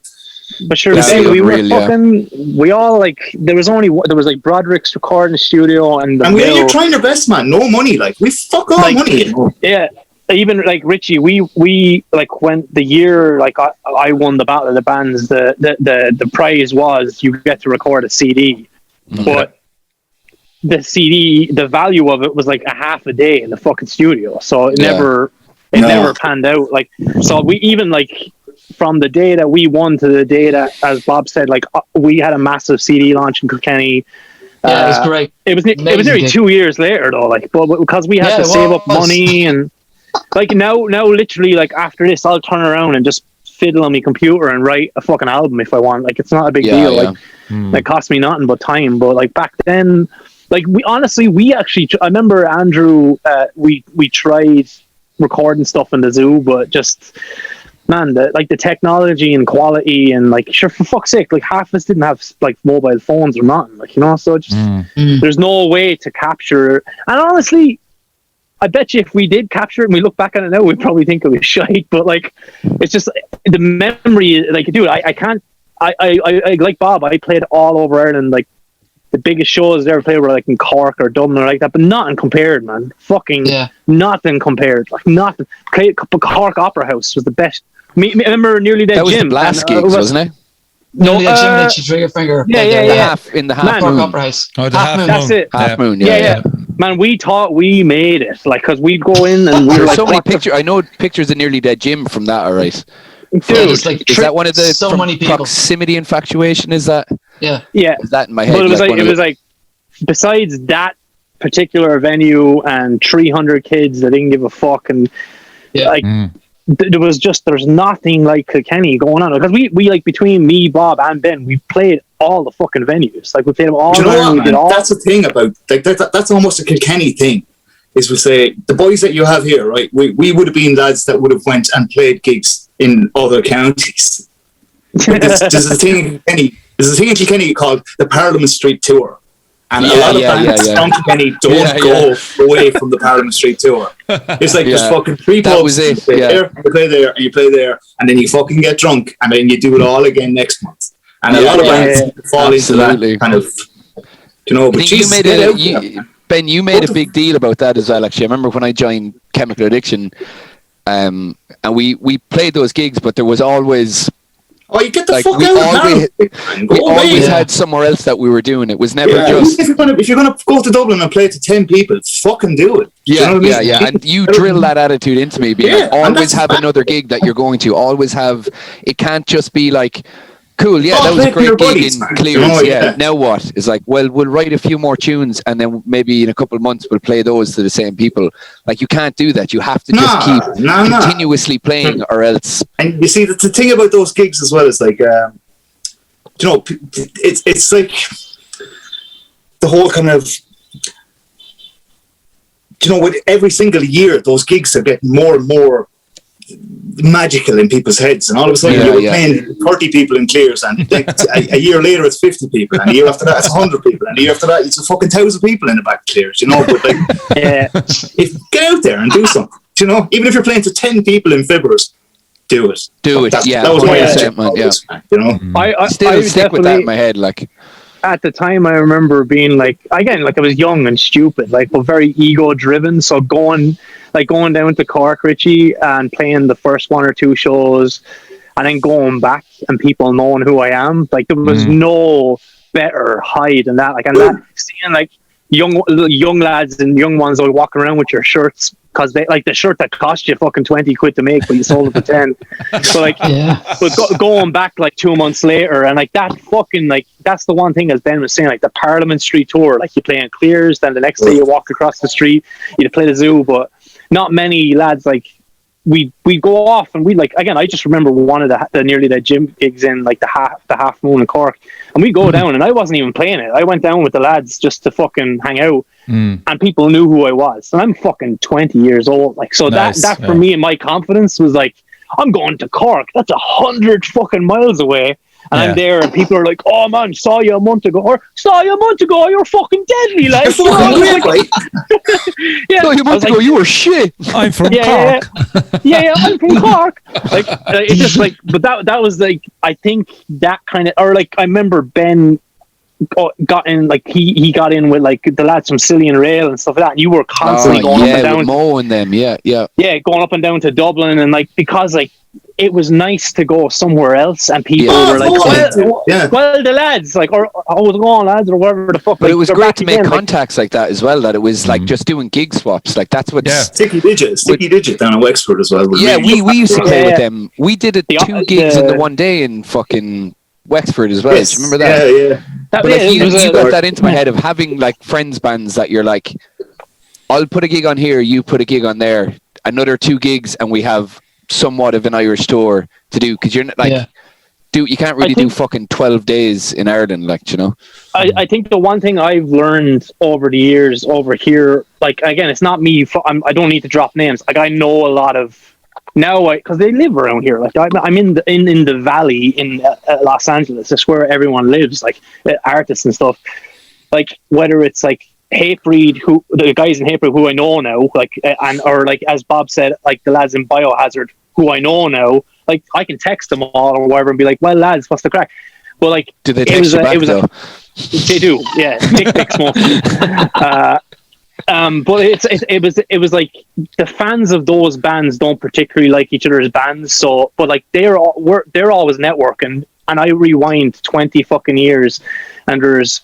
But sure, we were fucking. We all like. There was like Broderick's recording studio, and you're trying your best, man. No money, like we fuck all like, money. Yeah, even like Richie, we like when the year like I won the Battle of the Bands. The prize was you get to record a CD, but the CD, the value of it was like a half a day in the fucking studio, so it never panned out. Like, so we even like. From the day that we won to the day that, as Bob said, like we had a massive CD launch in Kilkenny. It was great. It was nearly 2 years later though, like, but because we had to save up money and like now literally like after this, I'll turn around and just fiddle on my computer and write a fucking album if I want. Like, it's not a big deal. Like, it cost me nothing but time. But like back then, like we actually, I remember Andrew, we tried recording stuff in the Zoo, but just. man, the technology and quality and like, sure, for fuck's sake, like half of us didn't have like mobile phones or nothing, like, you know, so just there's no way to capture. And honestly, I bet you if we did capture it and we look back on it now, we'd probably think it was shite. But like, it's just the memory. Like, dude, I can't. I like Bob. I played all over Ireland. Like, the biggest shows I ever played were like in Cork or Dublin or like that, but nothing compared, man. Fucking nothing compared. Like nothing. Cork Opera House was the best. I remember Nearly Dead That was Jim. the blast gigs, wasn't it? No, Jim that you trigger finger. Yeah. In the half Cork moon. Opera House. Oh, the Half Moon. That's it. Half moon. Yeah. Man, we thought we made it. Like, cause we'd go in and we were There's like, so many pictures. I know pictures of Nearly Dead Jim from that. All right. dude, it's like Is that one of the so many people. proximity infatuation? Is that? Yeah. Yeah. Is that in my head? But it was one like, besides that particular venue and 300 kids that didn't give a fuck, and like there's nothing like Kilkenny going on, because we like, between me, Bob, and Ben, we played all the fucking venues. Like, we played them all. Do you know what, we man? did all. That's the thing about like that's almost a Kilkenny thing. Is we say the boys that you have here, right? We would have been lads that would have went and played gigs in other counties. There's a thing in Kilkenny. There's a thing in Kilkenny called the Parliament Street Tour. And a lot of bands from Kilkenny don't go away from the Parliament Street Tour. It's like there's fucking 3 pubs. You play there, you play there, and you play there, and then you fucking get drunk, and then you do it all again next month. And a lot of bands fall into that kind of, you know. But Ben, you made a big deal about that as well. Actually, I remember when I joined Chemical Addiction, and we played those gigs, but there was always. Oh, you get the like, fuck we out always, we always had somewhere else that we were doing. It was never just. If you're gonna go to Dublin and play to 10 people, fucking do it. Yeah. And you drill that attitude into me. Being like, always have another gig that you're going to. Always have. It can't just be like, cool. Yeah, that was a great gig in Clears. Now what? It's like, well, we'll write a few more tunes, and then maybe in a couple of months we'll play those to the same people. Like, you can't do that. You have to just keep continuously playing, or else. And you see, the thing about those gigs as well is like, you know, it's like the whole kind of, you know, with every single year, those gigs are getting more and more magical in people's heads, and all of a sudden you were playing 30 people in Clears, and like, a year later it's 50 people, and a year after that it's 100 people, and a year after that it's a fucking 1,000 people in the back of Clears, you know. But like, get out there and do something, you know. Even if you're playing to 10 people in Fibbers, do it. That was my attitude, you know. I still stick with that in my head, like. At the time, I remember being like, again, like, I was young and stupid, like, but very ego driven. So going down to Cork, Richie, and playing the first 1 or 2 shows, and then going back and people knowing who I am, like, there was no better high than that. Like, and that, seeing like young lads and young ones all walking around with your shirts, because they like the shirt that cost you fucking 20 quid to make, but you sold it for 10. So like, but going back like 2 months later, and like that fucking, like, that's the one thing, as Ben was saying, like the Parliament Street Tour, like, you play in Clears, then the next day you walk across the street, you play the Zoo, but not many lads, like, we go off, and we, like, again, I just remember one of the Nearly Dead Gym gigs in like the half moon in Cork, and we go down, and I wasn't even playing it. I went down with the lads just to fucking hang out, and people knew who I was, and I'm fucking 20 years old, like, so that for me and my confidence was like, I'm going to Cork, that's 100 fucking miles away. And I'm there, and people are like, "Oh man, saw you a month ago, you're fucking deadly, like." Saw you a month ago, you were shit. I'm from Cork. Yeah, I'm from Cork. Like, it's just like, but that was like, I think that kind of, or like, I remember Ben got in, like, he got in with like the lads from Cillian Rail and stuff like that, and you were constantly going up and down, Mo and them, going up and down to Dublin, and like, because like, it was nice to go somewhere else, and people were like, well, the lads, like, or how's it going, lads, or whatever the fuck. But like, it was great to make contacts like that as well, that it was like just doing gig swaps, like, that's what Sticky Digit down in Wexford as well. We used to play with them. We did 2 gigs in the one day in fucking Wexford as well. Do you remember that? But like, you got that into my head of having like friends bands that you're like, I'll put a gig on here, you put a gig on there, another 2 gigs, and we have somewhat of an Irish tour to do, because you're like, you can't really do fucking 12 days in Ireland, like, you know. I think the one thing I've learned over the years over here, like, again, it's not me, I don't need to drop names, like, I know a lot of now, because they live around here, like I'm in the valley in Los Angeles. That's where everyone lives, like artists and stuff. Like whether it's like Hatebreed, who the guys in Hatebreed who I know now, like or like as Bob said, like the lads in Biohazard who I know now. Like I can text them all or whatever and be like, "Well, lads, what's the crack?" But like, do they text you back though? They do, yeah. Dick pics mostly. But it was like the fans of those bands don't particularly like each other's bands. So, but like they're always networking. And I rewind 20 fucking years, and there's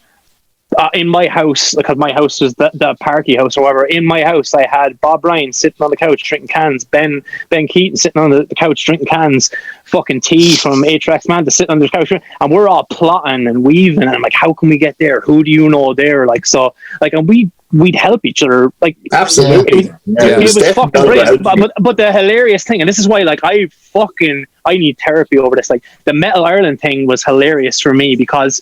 in my house, because my house was the party house or whatever. In my house, I had Bob Ryan sitting on the couch drinking cans, Ben Keating sitting on the couch drinking cans, fucking T from A-Trax Man sitting on the couch, and we're all plotting and weaving. And I'm like, how can we get there? Who do you know there? Like, so, like, and we'd help each other. Like, absolutely, it was fucking brilliant. But the hilarious thing, and this is why, like, I need therapy over this. Like, the Metal Ireland thing was hilarious for me because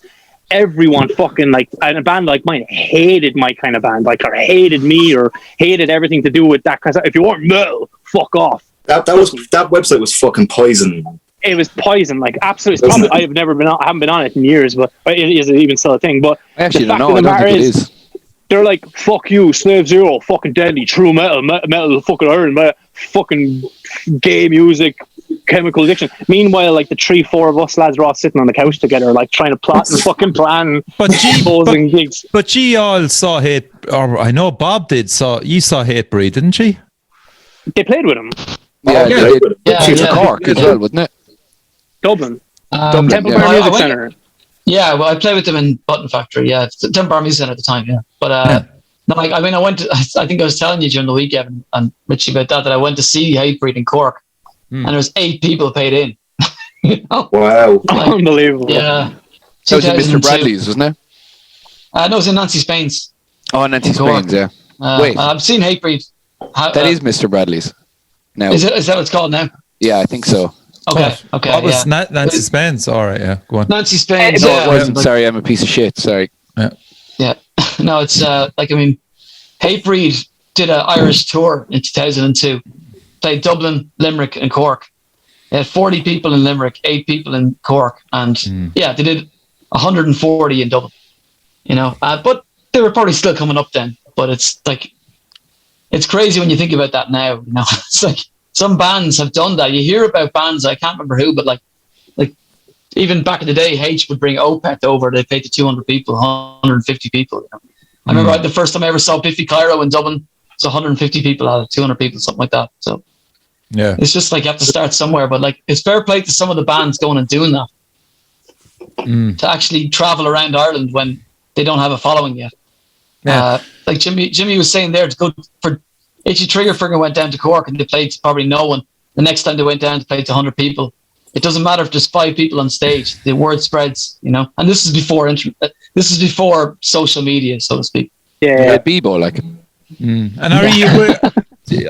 everyone fucking, like, and a band like mine hated my kind of band, like, or hated me or hated everything to do with that. Because if you weren't metal, fuck off. That website was fucking poison. It was poison, like, absolutely. Probably, I haven't been on it in years, but is it even still a thing? But I actually don't know. I don't think it is. They're like, fuck you, Slave Zero, fucking deadly, true metal, fucking Iron, fucking gay music, chemical addiction. Meanwhile, like the 3-4 of us lads were all sitting on the couch together, like trying to plot and fucking plan. Gigs. But you all saw Hate, or I know Bob did. You saw Hatebreed, didn't you? They played with him. Yeah. Cork as well, wasn't it? Dublin. Temple Bar Music Centre. Yeah, well, I played with them in Button Factory. Yeah, Temple Bar Music Centre at the time. Yeah, but no, like, I mean, I went to. I think I was telling you during the week, Evan and Richie, about that I went to see Hatebreed in Cork, and there was 8 people paid in. You know? Wow, like, unbelievable. Yeah, that was in Mr. Bradley's, wasn't it? No, it was in Nancy Spain's. Oh, Nancy Spain's, yeah. Wait, I've seen Hatebreed. That is Mr. Bradley's. Now, is that what it's called now? Yeah, I think so. Okay. What was Nancy Spence? All right, yeah, go on. Nancy Spence. No, it wasn't. Sorry, I'm a piece of shit. Sorry. Yeah. No, it's like, I mean, Hatebreed did an Irish tour in 2002. Played Dublin, Limerick, and Cork. They had 40 people in Limerick, 8 people in Cork, and they did 140 in Dublin. You know, but they were probably still coming up then. But it's like, it's crazy when you think about that now. You know, it's like some bands have done that. You hear about bands, I can't remember who, but like even back in the day, H would bring Opeth over. They paid to 200 people, 150 people. You know? I remember the first time I ever saw Biffy Clyro in Dublin. It's 150 people out of 200 people, something like that. So yeah, it's just like you have to start somewhere. But like, it's fair play to some of the bands going and doing that to actually travel around Ireland when they don't have a following yet. Yeah. Like Jimmy was saying there, it's good for Keating Trigger. Friggin' went down to Cork and they played to probably no one. The next time they went down to play to 100 people. It doesn't matter if there's 5 people on stage. The word spreads, you know. And this is before this is before social media, so to speak. Yeah, Bebo, like. And are you aware,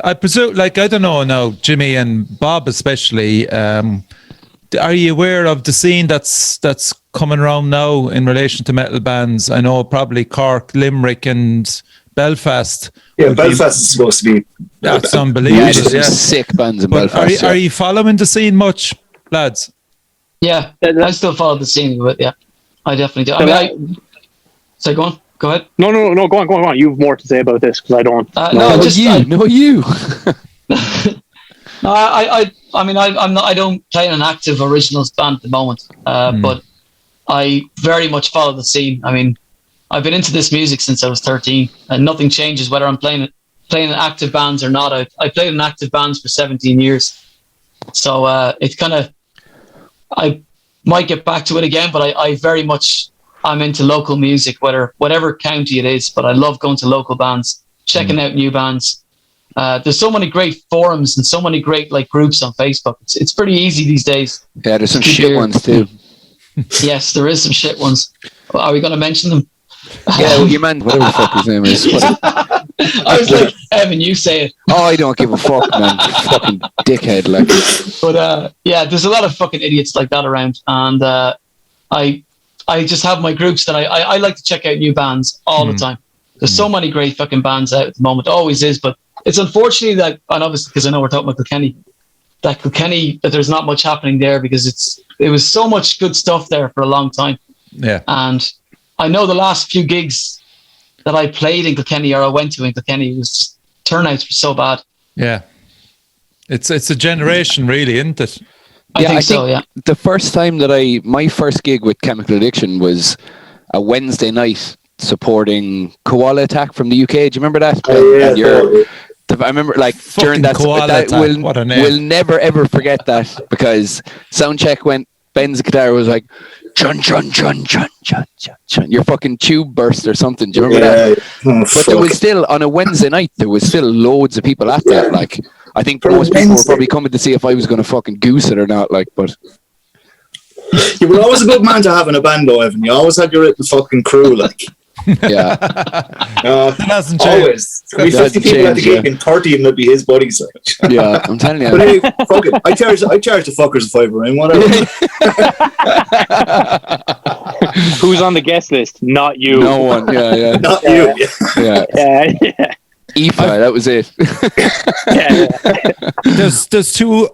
I presume, like, I don't know now, Jimmy and Bob especially, are you aware of the scene that's coming around now in relation to metal bands? I know probably Cork, Limerick and Belfast. Yeah, Belfast is supposed to be... That's unbelievable. Yeah, sick bands in Belfast. Are you following the scene much, lads? Yeah, I still follow the scene, but yeah, I definitely do. I mean, so go on. Go ahead. No, go on. You have more to say about this because I don't. You. No, I mean, I don't play in an active originals band at the moment, but I very much follow the scene. I mean, I've been into this music since I was 13, and nothing changes whether I'm playing in active bands or not. I played in active bands for 17 years, so it's kind of, I might get back to it again, but I very much, I'm into local music, whatever county it is, but I love going to local bands, checking out new bands. There's so many great forums and so many great like groups on Facebook. It's pretty easy these days. Yeah, there's some shit ones too. Yes, there is some shit ones. Are we going to mention them? Yeah, well, your man, whatever the fuck his name is. I was like, Evan, you say it. Oh, I don't give a fuck, man. Fucking dickhead, like. But yeah, there's a lot of fucking idiots like that around, and I just have my groups that I like to check out new bands all the time. There's so many great fucking bands out at the moment, always is, but it's unfortunately that, and obviously because I know we're talking about Kilkenny, that Kilkenny, that there's not much happening there, because it was so much good stuff there for a long time. Yeah. And I know the last few gigs that I played in Kilkenny, or I went to in Kilkenny, was turnouts were so bad. Yeah. It's a generation, really, isn't it? I think so. Yeah. The first time that my first gig with Chemical Addiction was a Wednesday night supporting Koala Attack from the UK. Do you remember that? I remember, like, during that, we'll never ever forget that, because soundcheck went, Ben's guitar was like, chun chun chun chun chun chun chun. Your fucking tube burst or something. Do you remember that? But there was still, on a Wednesday night, there was still loads of people at that. Like, I think most people were probably coming to see if I was going to fucking goose it or not. Like, but you were always a good man to have in a band, though, Evan. You always had your little fucking crew, like. Yeah. It hasn't changed. Always. There'll be 50 people at the gig, and 30 of them would be his buddies. Like. Yeah, I'm telling you. But hey, fuck it. I charge the fuckers $5, and whatever. Who's on the guest list? Not you. No one. Yeah. Not you. Yeah. Aoife, that was it. There's two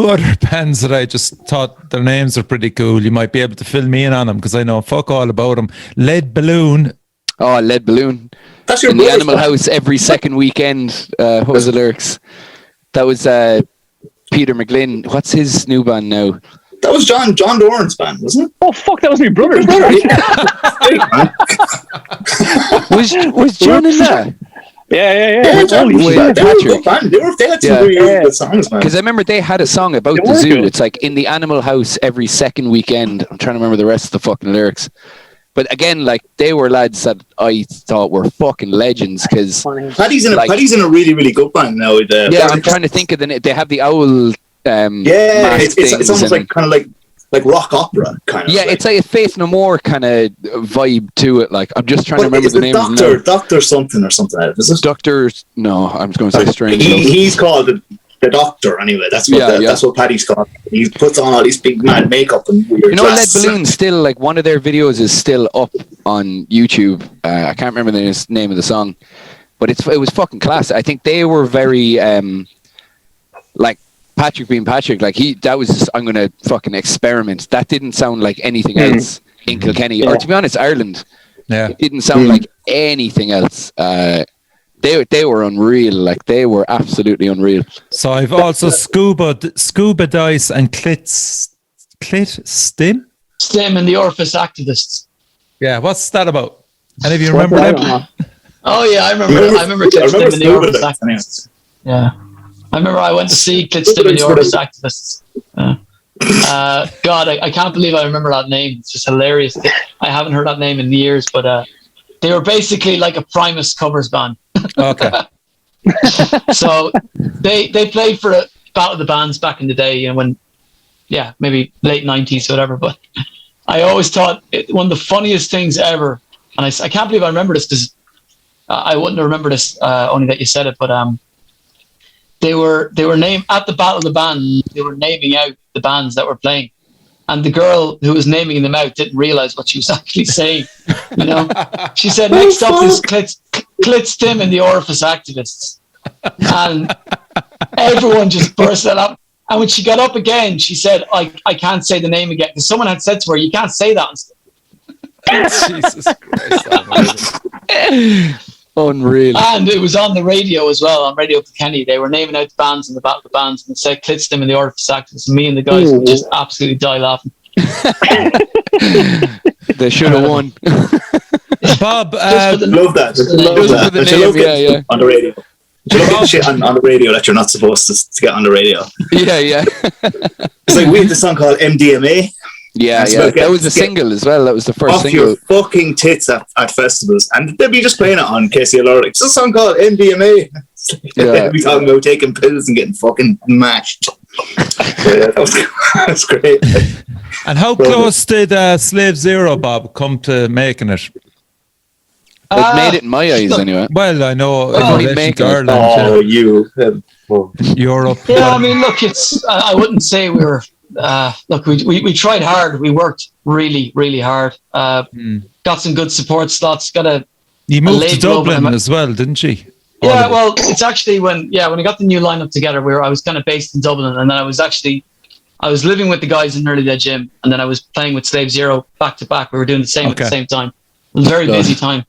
other bands that I just thought their names are pretty cool. You might be able to fill me in on them, because I know fuck all about them. Lead Balloon. Oh, Lead Balloon. That's your in the Animal House every second weekend. What was the lyrics? That was Peter McGlynn. What's his new band now? That was John Doran's band, wasn't it? Oh fuck, that was my brother. Was John in that? Yeah. They had some Yeah. really good songs, man. Because I remember they had a song about the zoo. It's like, in the Animal House every second weekend. I'm trying to remember the rest of the fucking lyrics. But again, like, they were lads that I thought were fucking legends. Because Paddy's in a really, really good band now. I'm trying to think of the name. They have the owl. It's almost like kind of like rock opera kind of. Yeah, it's like a Faith No More kind of vibe to it. Like, I'm just trying to remember the name. Doctor something or something. Is it Doctor? No, I'm just going to say Strange. He's called the Doctor anyway. That's what that's what Paddy's called. He puts on all these big mad makeup and weird. You know, Lead Balloon still, like, one of their videos is still up on YouTube. I can't remember the name of the song, but it was fucking class. I think they were very like, Patrick being Patrick, like, that was just, I'm gonna fucking experiment. That didn't sound like anything else in Kilkenny, or to be honest, Ireland. Yeah, it didn't sound like anything else. They were unreal, like, they were absolutely unreal. So I've also Scuba Dice and Clit Stim and the Orifice Activists. Yeah, what's that about? Any of you remember them? Oh yeah, I remember Clit Stim and the Orifice Activists. Yeah. I remember I went to see Clit Stim and the Orifice Activists. God, I can't believe I remember that name. It's just hilarious. I haven't heard that name in years, but they were basically like a Primus covers band. Okay. So they played for a Battle of the Bands back in the day, maybe late 90s or whatever. But I always thought one of the funniest things ever, and I can't believe I remember this, because I wouldn't have remembered this only that you said it, but they were named at the Battle of the Band. They were naming out the bands that were playing, and the girl who was naming them out didn't realize what she was actually saying. You know, she said, "Next up is Clit Stim and the Orifice Activists," and everyone just burst it up. And when she got up again, she said, "I can't say the name again," because someone had said to her, "You can't say that." Jesus Christ! Unreal. And it was on the radio as well, on Radio Kilkenny. They were naming out the bands in the Battle of the Bands, and it said Clit Stim and the Orifice Activists. And me and the guys would just absolutely die laughing. They should have won. Bob, love that. Yeah. On the radio. You love shit on the radio that you're not supposed to get on the radio. Yeah. It's like we had this song called MDMA. Yeah. That was a single as well. That was the first single. Off your fucking tits at festivals, and they'd be just playing it on KCLR. It's a song called MDMA. They'd be talking about taking pills and getting fucking mashed. That's great. And how close did Slave Zero, Bob, come to making it? It made it in my eyes, anyway. Well, I know. He'd make Ireland. Europe. Yeah, I mean, look, it's. I wouldn't say we were. Look, we tried hard. We worked really, really hard. Got some good support slots. You moved to Dublin as well, didn't she? Yeah, well, it's actually when I got the new lineup together, I was kind of based in Dublin, and then I was living with the guys in Early Dead Gym, and then I was playing with Slave Zero back to back. We were doing the same at the same time. It was a very busy time,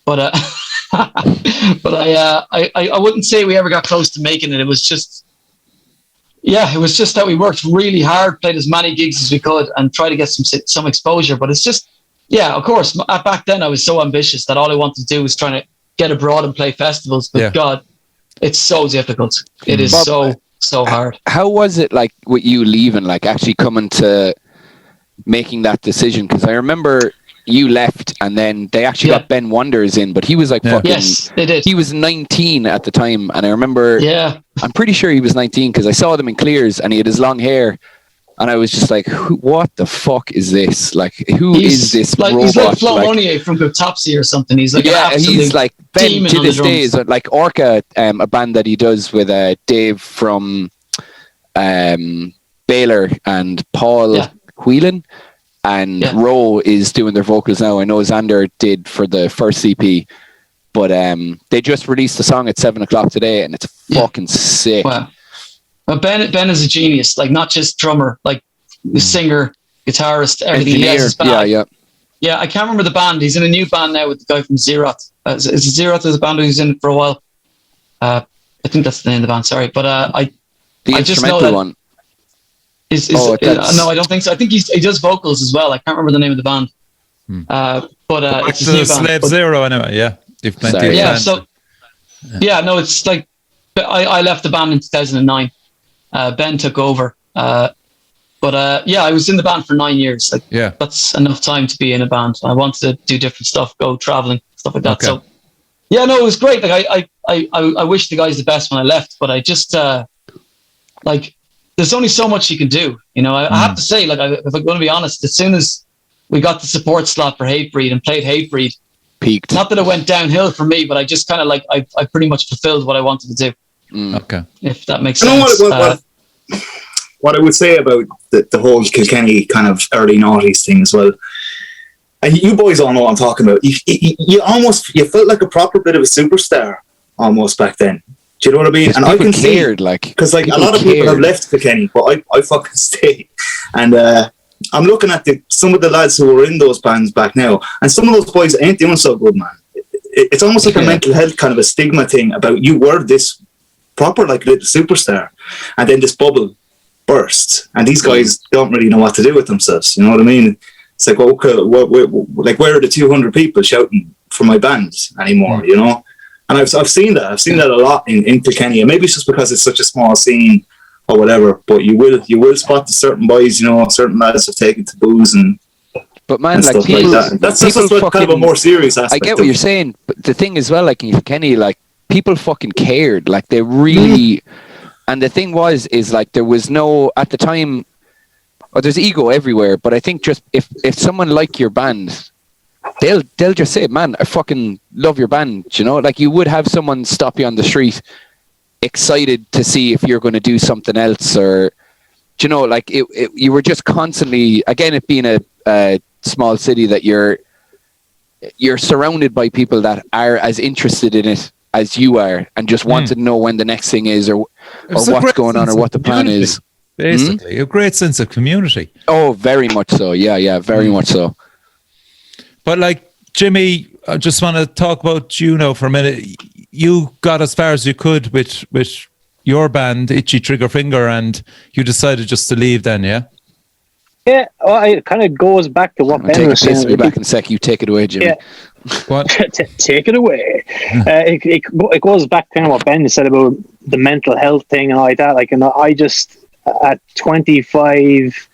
but but I wouldn't say we ever got close to making it. It was just that we worked really hard, played as many gigs as we could, and tried to get some exposure. But it's just, of course, back then I was so ambitious that all I wanted to do was trying to get abroad and play festivals. But God, it's so difficult. It is so hard. How was it like with you leaving, like actually coming to making that decision? Because I remember you left and then they actually got Ben Wonders in, but he was like fucking... Yes, they did. He was 19 at the time, and I remember... Yeah. I'm pretty sure he was 19 because I saw them in Clears and he had his long hair, and I was just like, what the fuck is this? Like, who is this robot? He's like Flo Monier from Topsy or something. He's like an absolute he's like Ben to this day is like Orca, a band that he does with Dave from Baylor and Paul Whelan. And Roe is doing their vocals now. I know Xander did for the first EP, but they just released the song at 7:00 today, and it's fucking sick. Wow. But Ben is a genius, like not just drummer, like the singer, guitarist, everything. He has his band. Yeah, I can't remember the band. He's in a new band now with the guy from Zeroth. Is it Zeroth is a band who's in it for a while? I think that's the name of the band. Sorry, but I just know that one. No, I don't think so. I think he does vocals as well. I can't remember the name of the band. But it's a new band. Slave Zero anyway. Yeah, no, it's like I left the band in 2009. Ben took over. I was in the band for 9 years. Like, that's enough time to be in a band. I wanted to do different stuff, go traveling, stuff like that. Okay. So, it was great. Like I wish the guys the best when I left, but I just there's only so much you can do. You know, I have to say, like, if I'm going to be honest, as soon as we got the support slot for Hatebreed and played Hatebreed, peaked. Not that it went downhill for me, but I just kind of I pretty much fulfilled what I wanted to do. Okay, if that makes sense. What I would say about the whole Kilkenny kind of early noughties thing as well, and you boys all know what I'm talking about. You felt like a proper bit of a superstar almost back then. Do you know what I mean? And I can see, because like a lot of people have left Kilkenny, but I fucking stay. And I'm looking at some of the lads who were in those bands back now, and some of those boys ain't doing so good, man. It's almost like a mental health kind of a stigma thing about you were this proper like little superstar, and then this bubble bursts, and these guys don't really know what to do with themselves. You know what I mean? It's like, okay, where are the 200 people shouting for my band anymore? You know? And I've seen that. I've seen that a lot in Kilkenny, and maybe it's just because it's such a small scene or whatever. But you will spot the certain boys, you know, certain lads have taken to booze and. But man, and like people, like that. That's kind of a more serious aspect. I get what you're saying, but the thing is, well, like in Kilkenny, like people fucking cared, like they really. And the thing is like there was no at the time. Or there's ego everywhere, but I think just if someone like your band. They'll just say, man, I fucking love your band, you know? Like you would have someone stop you on the street excited to see if you're going to do something else, or, you know, like you were just constantly, again, it being a small city, that you're surrounded by people that are as interested in it as you are and just want to know when the next thing is or what's going on or what the plan is. Basically, a great sense of community. Oh, very much so. Yeah, very much so. But like, Jimmy, I just want to talk about you now for a minute. You got as far as you could with your band, Itchy Trigger Finger, and you decided just to leave then, yeah? Yeah, well, it kind of goes back to what Ben was saying. Be back in a sec. You take it away, Jimmy. Yeah. What? Take it away. It goes back to what Ben said about the mental health thing and all like that. Like, and I just, at 25...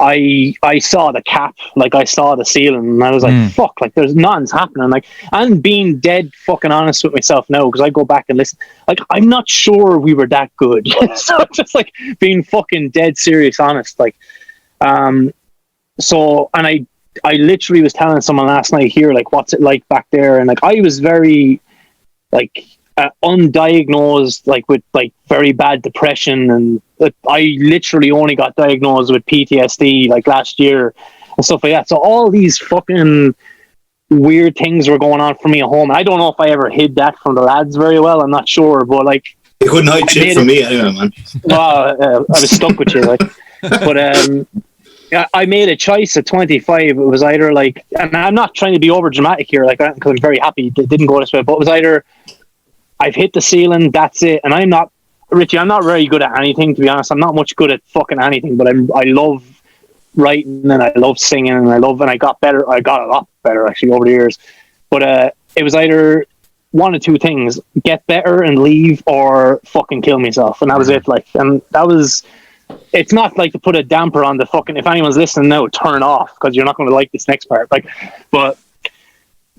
I saw the cap, like I saw the ceiling, and I was like, fuck, like there's nothing's happening. Like, I'm being dead fucking honest with myself now, because I go back and listen. Like, I'm not sure we were that good. So just like being fucking dead serious honest. Like, so, and I literally was telling someone last night here, like, what's it like back there? And like, I was very like undiagnosed, like with like very bad depression, and I literally only got diagnosed with PTSD like last year and stuff like that. So all these fucking weird things were going on for me at home. I don't know if I ever hid that from the lads very well. I'm not sure, but like, you couldn't hide shit from me anyway, man. Well, I was stuck with you, like. But I made a choice at 25. It was either like, and I'm not trying to be over dramatic here, like, because I'm very happy it didn't go this way. But it was either I've hit the ceiling, that's it. And I'm not, Richie, I'm not very good at anything, to be honest. I'm not much good at fucking anything, but I love writing and I love singing and I got better. I got a lot better actually over the years. But it was either one of two things: get better and leave, or fucking kill myself. And that was it. Like, and that was. It's not like to put a damper on the fucking. If anyone's listening now, turn it off because you're not going to like this next part. Like, but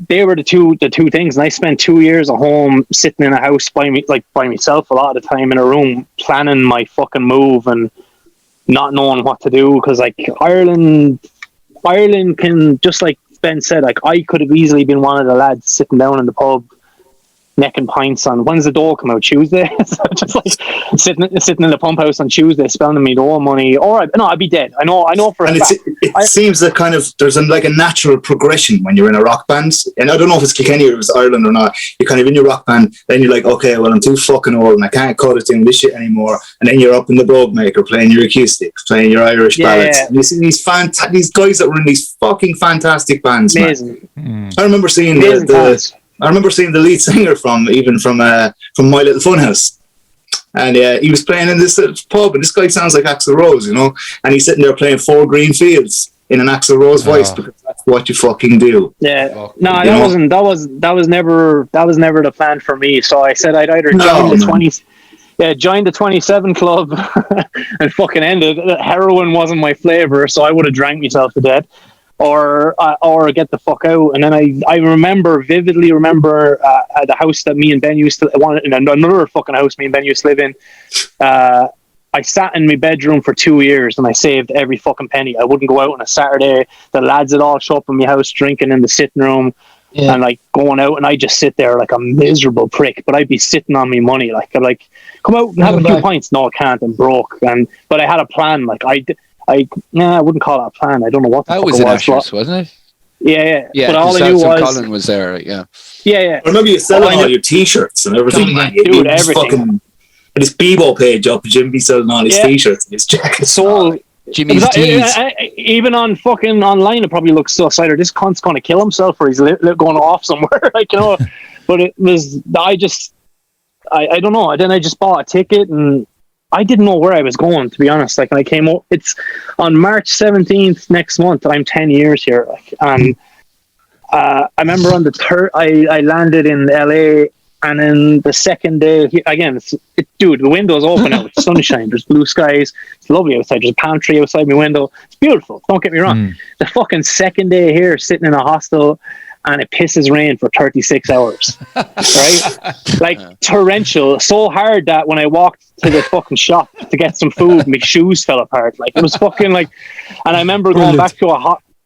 they were the two things. And I spent 2 years at home, sitting in a house by myself a lot of the time in a room, planning my fucking move and not knowing what to do. Because like Ireland can, just like Ben said, like I could have easily been one of the lads sitting down in the pub, necking pints on, when's the dough come out? Tuesday? So just like sitting in the pump house on Tuesday, spending me dough money, or I'd be dead. I know for a fact. It seems that kind of there's like a natural progression when you're in a rock band, and I don't know if it's Kilkenny or if it's Ireland or not. You're kind of in your rock band, then you're like, okay, well, I'm too fucking old and I can't cut it doing this shit anymore, and then you're up in the brogue maker playing your acoustics, playing your Irish ballads. And you see these guys that were in these fucking fantastic bands. Amazing. Man. I remember seeing the lead singer from My Little Funhouse, and he was playing in this pub, and this guy sounds like Axl Rose, you know, and he's sitting there playing Four Green Fields in an Axl Rose voice, because that's what you fucking do. Yeah, no, that was never the plan for me. So I said I'd either join the 27 club and fucking end it. Heroin wasn't my flavor, so I would have drank myself to death. Or get the fuck out. And then I vividly remember the house that me and Ben used to in another fucking house me and Ben used to live in. I sat in my bedroom for 2 years and I saved every fucking penny. I wouldn't go out on a Saturday. The lads would all show up in my house drinking in the sitting room and like going out, and I just sit there like a miserable prick. But I'd be sitting on me money. Like I'm like, come out and have a few pints. No, I can't. I'm broke. But I had a plan. Like I wouldn't call it a plan. I don't know what the fuck was in Ashers, wasn't it? Yeah. But all I knew was Colin was there. Yeah. I remember you selling all your T-shirts and everything. Dude, everything. His Bebo page up, Jim be selling all his T-shirts and his jackets. So Jimmy's tees. Even on fucking online, it probably looks so either this cunt's going to kill himself or he's going off somewhere, like, you know. But it was, I don't know. Then I just bought a ticket and I didn't know where I was going, to be honest. Like, when I came up, it's on March 17th next month. I'm 10 years here. Like, and I remember on the third, I landed in LA, and then the second day, again, dude, the window's open out. It's sunshine. There's blue skies. It's lovely outside. There's a palm tree outside my window. It's beautiful. Don't get me wrong. The fucking second day here, sitting in a hostel, and it pisses rain for 36 hours, right? Like torrential, so hard that when I walked to the fucking shop to get some food, my shoes fell apart. Like, it was fucking like, and I remember going back to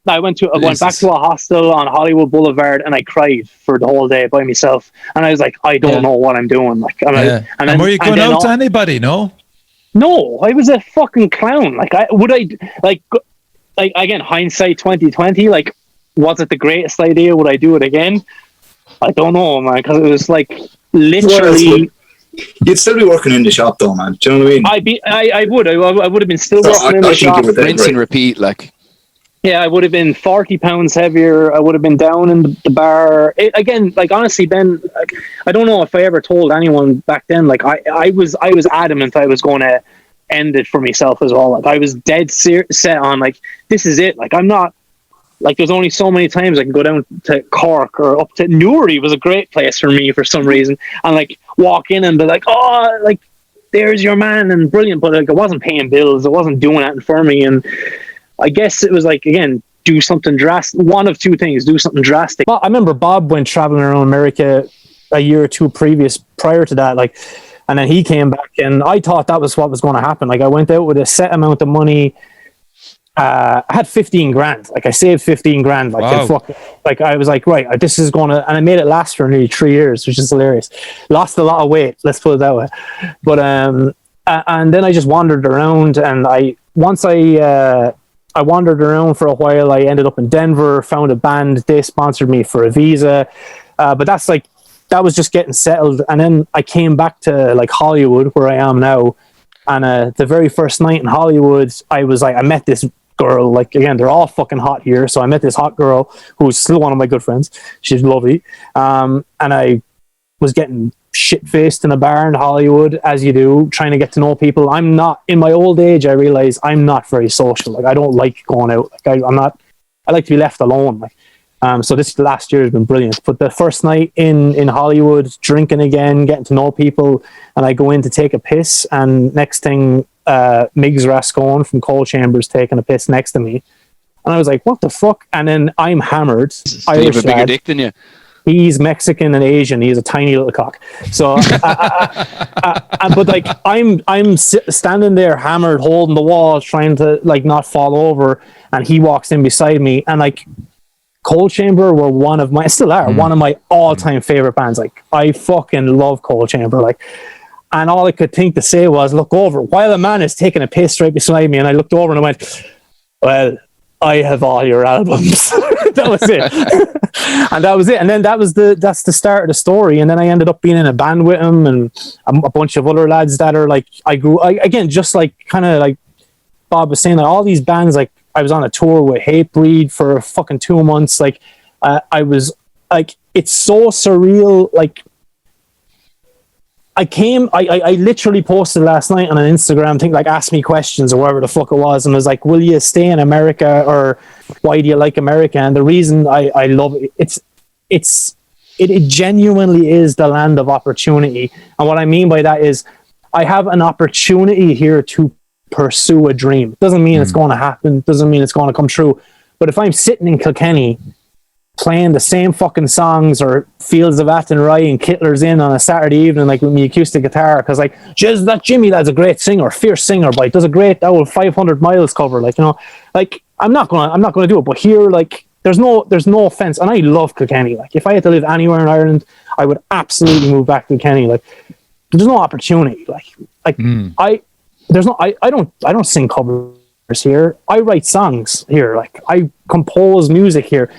I went back to a hostel on Hollywood Boulevard, and I cried for the whole day by myself. And I was like, I don't know what I'm doing. Like, and were you going out to anybody? No, I was a fucking clown. Like, again, hindsight 2020. Like, was it the greatest idea? Would I do it again? I don't know, man, because it was like literally. You'd still be working in the shop, though, man. Do you know what I mean? I would have been still working in the shop. Rinse and repeat, like. Yeah, I would have been 40 pounds heavier. I would have been down in the bar. Again, like, honestly, Ben, I don't know if I ever told anyone back then. Like, I was adamant I was going to end it for myself as well. Like, I was dead set on, like, this is it. Like, I'm not, like, there's only so many times I can go down to Cork or up to Newry was a great place for me for some reason, and like walk in and be like, oh, like, there's your man, and brilliant. But like, it wasn't paying bills. It wasn't doing anything for me. And I guess it was like, again, do something drastic. One of two things, do something drastic. Well, I remember Bob went traveling around America a year or two prior to that, like, and then he came back, and I thought that was what was going to happen. Like, I went out with a set amount of money. I had 15 grand. Like, I saved 15 grand. Like, wow. Like, I was like, right, this is going to, and I made it last for nearly 3 years, which is hilarious. Lost a lot of weight, let's put it that way. But and then I just wandered around, and once I I wandered around for a while. I ended up in Denver, found a band. They sponsored me for a visa. But that was just getting settled. And then I came back to like Hollywood, where I am now. And the very first night in Hollywood, I met this girl. Like, again, they're all fucking hot here. So I met this hot girl who's still one of my good friends. She's lovely. And I was getting shit-faced in a bar in Hollywood, as you do, trying to get to know people. I'm not, in my old age, I realized I'm not very social. Like, I don't like going out. Like, I like to be left alone. Like, so this last year has been brilliant. But the first night in Hollywood, drinking again, getting to know people, and I go in to take a piss, and next thing, Migs Rascon from Coal Chambers taking a piss next to me. And I was like, what the fuck? And then I'm hammered. Do you have a bigger dick than you? He's Mexican and Asian. He's a tiny little cock. So, but like I'm standing there hammered, holding the wall, trying to like not fall over, and he walks in beside me, and like Coal Chamber were one of my all-time favorite bands. Like, I fucking love Coal Chamber. Like, and all I could think to say was look over while a man is taking a piss right beside me, and I looked over and I went, well, I have all your albums. That was it. And that was it. And then that's the start of the story. And then I ended up being in a band with him and a bunch of other lads that are like, again, just like kind of like Bob was saying, like all these bands, like I was on a tour with Hatebreed for fucking 2 months. Like I was like, it's so surreal. Like I literally posted last night on an Instagram thing, like ask me questions or whatever the fuck it was, and was like, will you stay in America, or why do you like America? And the reason I love it, it genuinely is the land of opportunity. And what I mean by that is I have an opportunity here to pursue a dream. Doesn't mean it's going to happen, doesn't mean it's going to come true. But if I'm sitting in Kilkenny playing the same fucking songs, or Fields of Athenry and Kittler's Inn on a Saturday evening, like with my acoustic guitar, because like, jeez, that Jimmy lad's a great singer, fierce singer, but he does a great old 500 miles cover, like, you know, like I'm not gonna do it. But here, like, there's no offense, and I love Kilkenny. Like, if I had to live anywhere in Ireland, I would absolutely move back to Kilkenny. Like, there's no opportunity. I don't sing covers here. I write songs here. Like, I compose music here.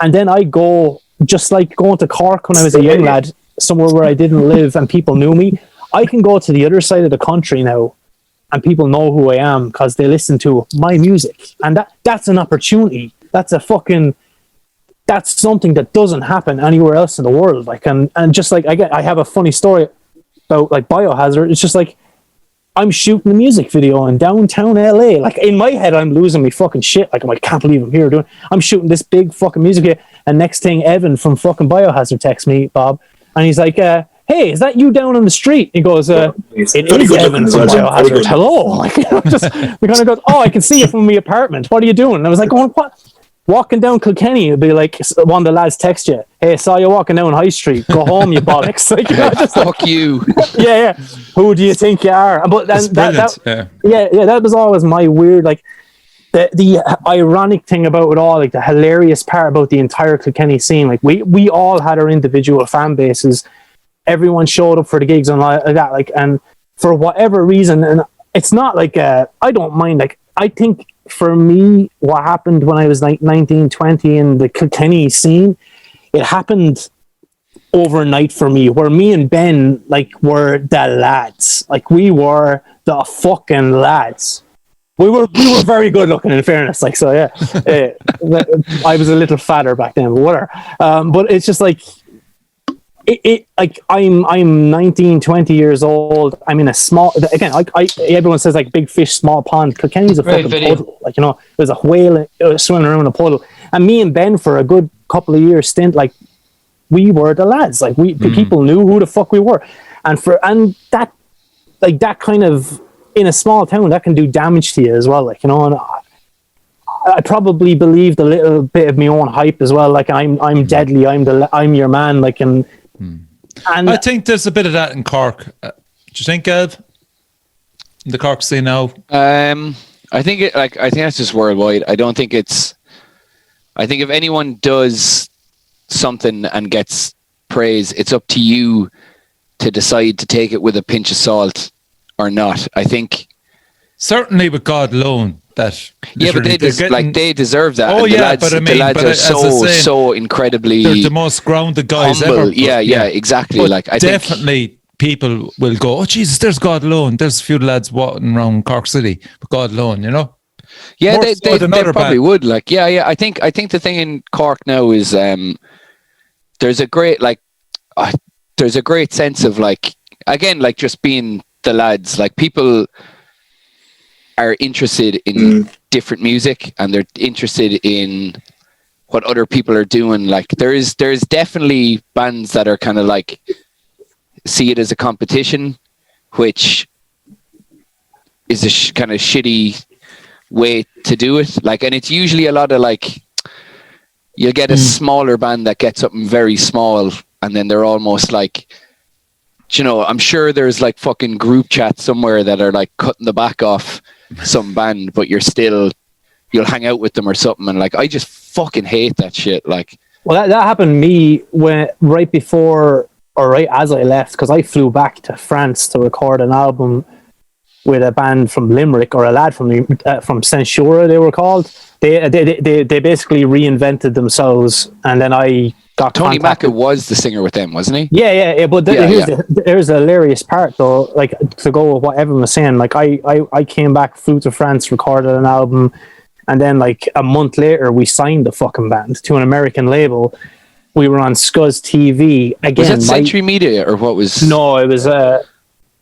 And then I go, just like going to Cork when I was a young lad, somewhere where I didn't live and people knew me. I can go to the other side of the country now and people know who I am because they listen to my music. And that's an opportunity. That's something that doesn't happen anywhere else in the world. Like, and just like, I have a funny story about like Biohazard. It's just like, I'm shooting a music video in downtown LA. Like, in my head, I'm losing my fucking shit. Like, I can't believe I'm here I'm shooting this big fucking music video. And next thing, Evan from fucking Biohazard texts me, Bob, and he's like, hey, is that you down on the street? He goes, it is Evan from Biohazard. Hello. Like, we kind of go, oh, I can see you from my apartment. What are you doing? And I was like, going, what? Walking down Kilkenny, it'd be like one of the lads text you, hey, saw you walking down High Street, go home, you bollocks. Like, you know, just fuck you. Yeah. Who do you think you are? But then that was always my weird, like, the ironic thing about it all, like the hilarious part about the entire Kilkenny scene. Like, we all had our individual fan bases. Everyone showed up for the gigs and like that. Like, and for whatever reason, and it's not like I don't mind. Like, I think for me, what happened when I was like 19, 20 in the Kilkenny scene, it happened overnight for me, where me and Ben like were the lads. Like, we were the fucking lads. We were very good looking, in fairness. Like, so yeah, I was a little fatter back then, but whatever. But it's just like, like I'm 19, 20 years old. I'm in a small, again, everyone says like big fish, small pond. Kilkenny's a fucking puddle. Like, you know, there's a whale swimming around in a puddle. And me and Ben, for a good couple of years stint, like, we were the lads. Like, people knew who the fuck we were. And that, like, that kind of, in a small town, that can do damage to you as well. Like, you know, and I probably believed a little bit of my own hype as well. Like, I'm deadly. I'm your man. Like, and I think there's a bit of that in Cork. Do you think, Ev? In the Cork scene now? I think that's just worldwide. I don't think it's. I think if anyone does something and gets praise, it's up to you to decide to take it with a pinch of salt or not. I think certainly with God alone, that. Yeah, but they deserve that. Oh, and yeah, but I mean, the lads are so incredibly. They're the most grounded guys humble. ever. Yeah, exactly. But like I definitely. think people will go, oh Jesus, there's God alone. There's a few lads walking around Cork City, but God alone, you know. Yeah, they probably would. Like, yeah. I think the thing in Cork now is there's a great sense of like, again, like just being the lads. Like people are interested in different music and they're interested in what other people are doing. Like there's definitely bands that are kind of like see it as a competition, which is a kind of shitty way to do it. Like, and it's usually a lot of like, you'll get a smaller band that gets something very small, and then they're almost like, you know, I'm sure there's like fucking group chats somewhere that are like cutting the back off some band, but you'll hang out with them or something, and like, I just fucking hate that shit. Like, well, that happened to me right before or right as I left, because I flew back to France to record an album with a band from Limerick, or a lad from Censura, they were called. They basically reinvented themselves, and then I got Tony contacted. Macca was the singer with them, wasn't he? Yeah. But here's the hilarious part, though. Like, to go with what Evan was saying, like I came back, flew to France, recorded an album, and then like a month later, we signed the fucking band to an American label. We were on Scuzz TV again. Was that Century Media or what was? No, it was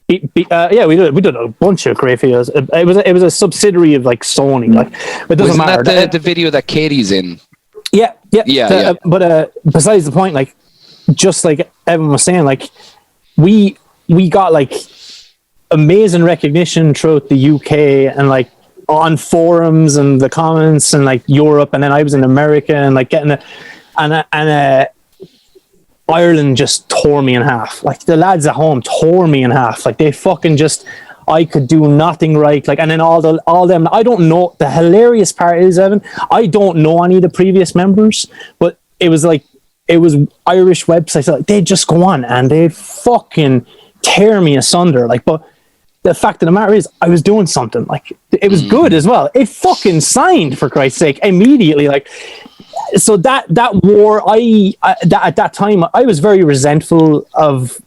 we did a bunch of great videos. It was a subsidiary of like Sony. Like, it doesn't matter. That the video that Katie's in? Yeah. But besides the point, like, just like Evan was saying, like, we got like amazing recognition throughout the UK and like on forums and the comments and like Europe, and then I was in America and like getting Ireland just tore me in half. Like, the lads at home tore me in half. Like, they fucking just, I could do nothing right. Like, and then all them, I don't know. The hilarious part is, Evan, I don't know any of the previous members, but it was Irish websites. Like, they just go on and they fucking tear me asunder. Like, but the fact of the matter is, I was doing something. Like, it was good as well. It fucking signed, for Christ's sake, immediately. Like, so that war, at that time, I was very resentful of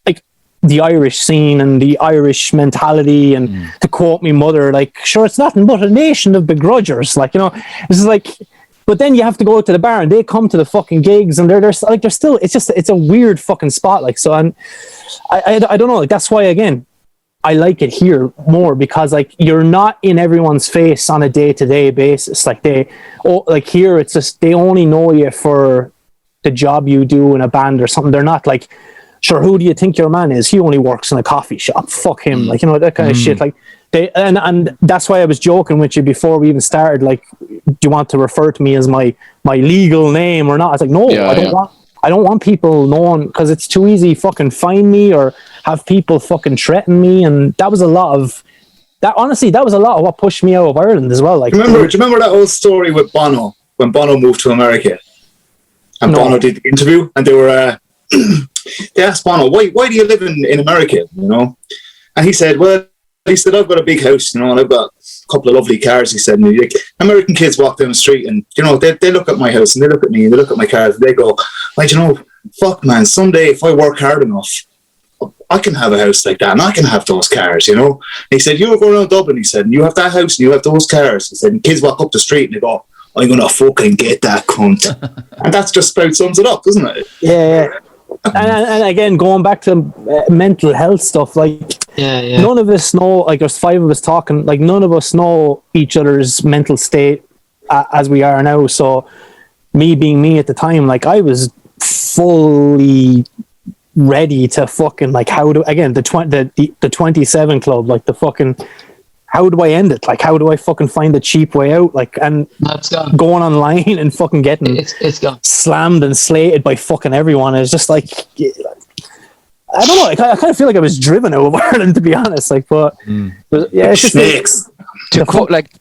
like the Irish scene and the Irish mentality. And to quote me mother, like, sure, it's nothing but a nation of begrudgers. Like, you know, this is like, but then you have to go to the bar and they come to the fucking gigs and they're still, it's a weird fucking spot. Like, so, and I don't know. Like, that's why, again, I like it here more, because like, you're not in everyone's face on a day-to-day basis. Like, here, it's just, they only know you for the job you do in a band or something. They're not like, sure, who do you think your man is? He only works in a coffee shop. Fuck him. Like, you know, that kind of shit. Like, and that's why I was joking with you before we even started. Like, do you want to refer to me as my legal name or not? I was like, no, I don't want people knowing, because it's too easy. Fucking find me or have people fucking threaten me, and that was a lot of that. Honestly, that was a lot of what pushed me out of Ireland as well. Like, do you remember that old story with Bono when Bono moved to America, and Bono did the interview, and they were they asked Bono, why do you live in America? You know, and he said, well, I've got a big house, you know, and I've got a couple of lovely cars. He said, and like, American kids walk down the street and, you know, they look at my house and they look at me and they look at my cars and they go, like, you know, fuck, man, someday if I work hard enough, I can have a house like that and I can have those cars, you know. And he said, you go around Dublin, he said, and you have that house and you have those cars. He said, and kids walk up the street and they go, I'm going to fucking get that cunt. And that's just about sums it up, doesn't it? Yeah. And again, going back to mental health stuff, like, none of us know, like, there's 5 of us talking, like, none of us know each other's mental state as we are now. So me being me at the time, like, I was fully ready to fucking, like, the 27 club, like, the fucking, how do I end it? Like, how do I fucking find the cheap way out? Like, and going online and fucking getting it's gone. Slammed and slated by fucking everyone is just like, I don't know. I kind of feel like I was driven out of Ireland, to be honest. Like, but yeah, it's just snakes. To quote like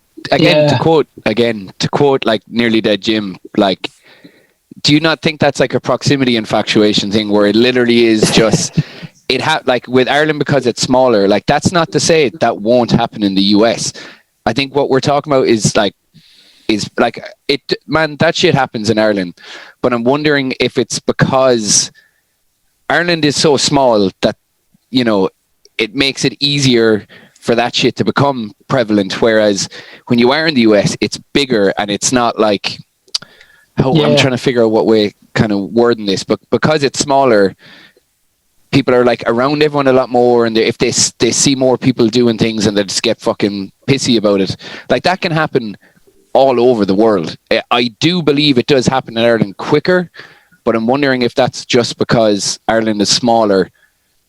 Nearly Dead Jim, like, do you not think that's like a proximity infatuation thing where it literally is just like with Ireland, because it's smaller, like, that's not to say that won't happen in the US. I think what we're talking about is like it, man, that shit happens in Ireland, but I'm wondering if it's because Ireland is so small that, you know, it makes it easier for that shit to become prevalent, whereas when you are in the US, it's bigger, and it's not like, I'm trying to figure out what way kind of wording this, but because it's smaller, people are like around everyone a lot more, and if they see more people doing things and they just get fucking pissy about it, like that can happen all over the world. I do believe it does happen in Ireland quicker, but I'm wondering if that's just because Ireland is smaller.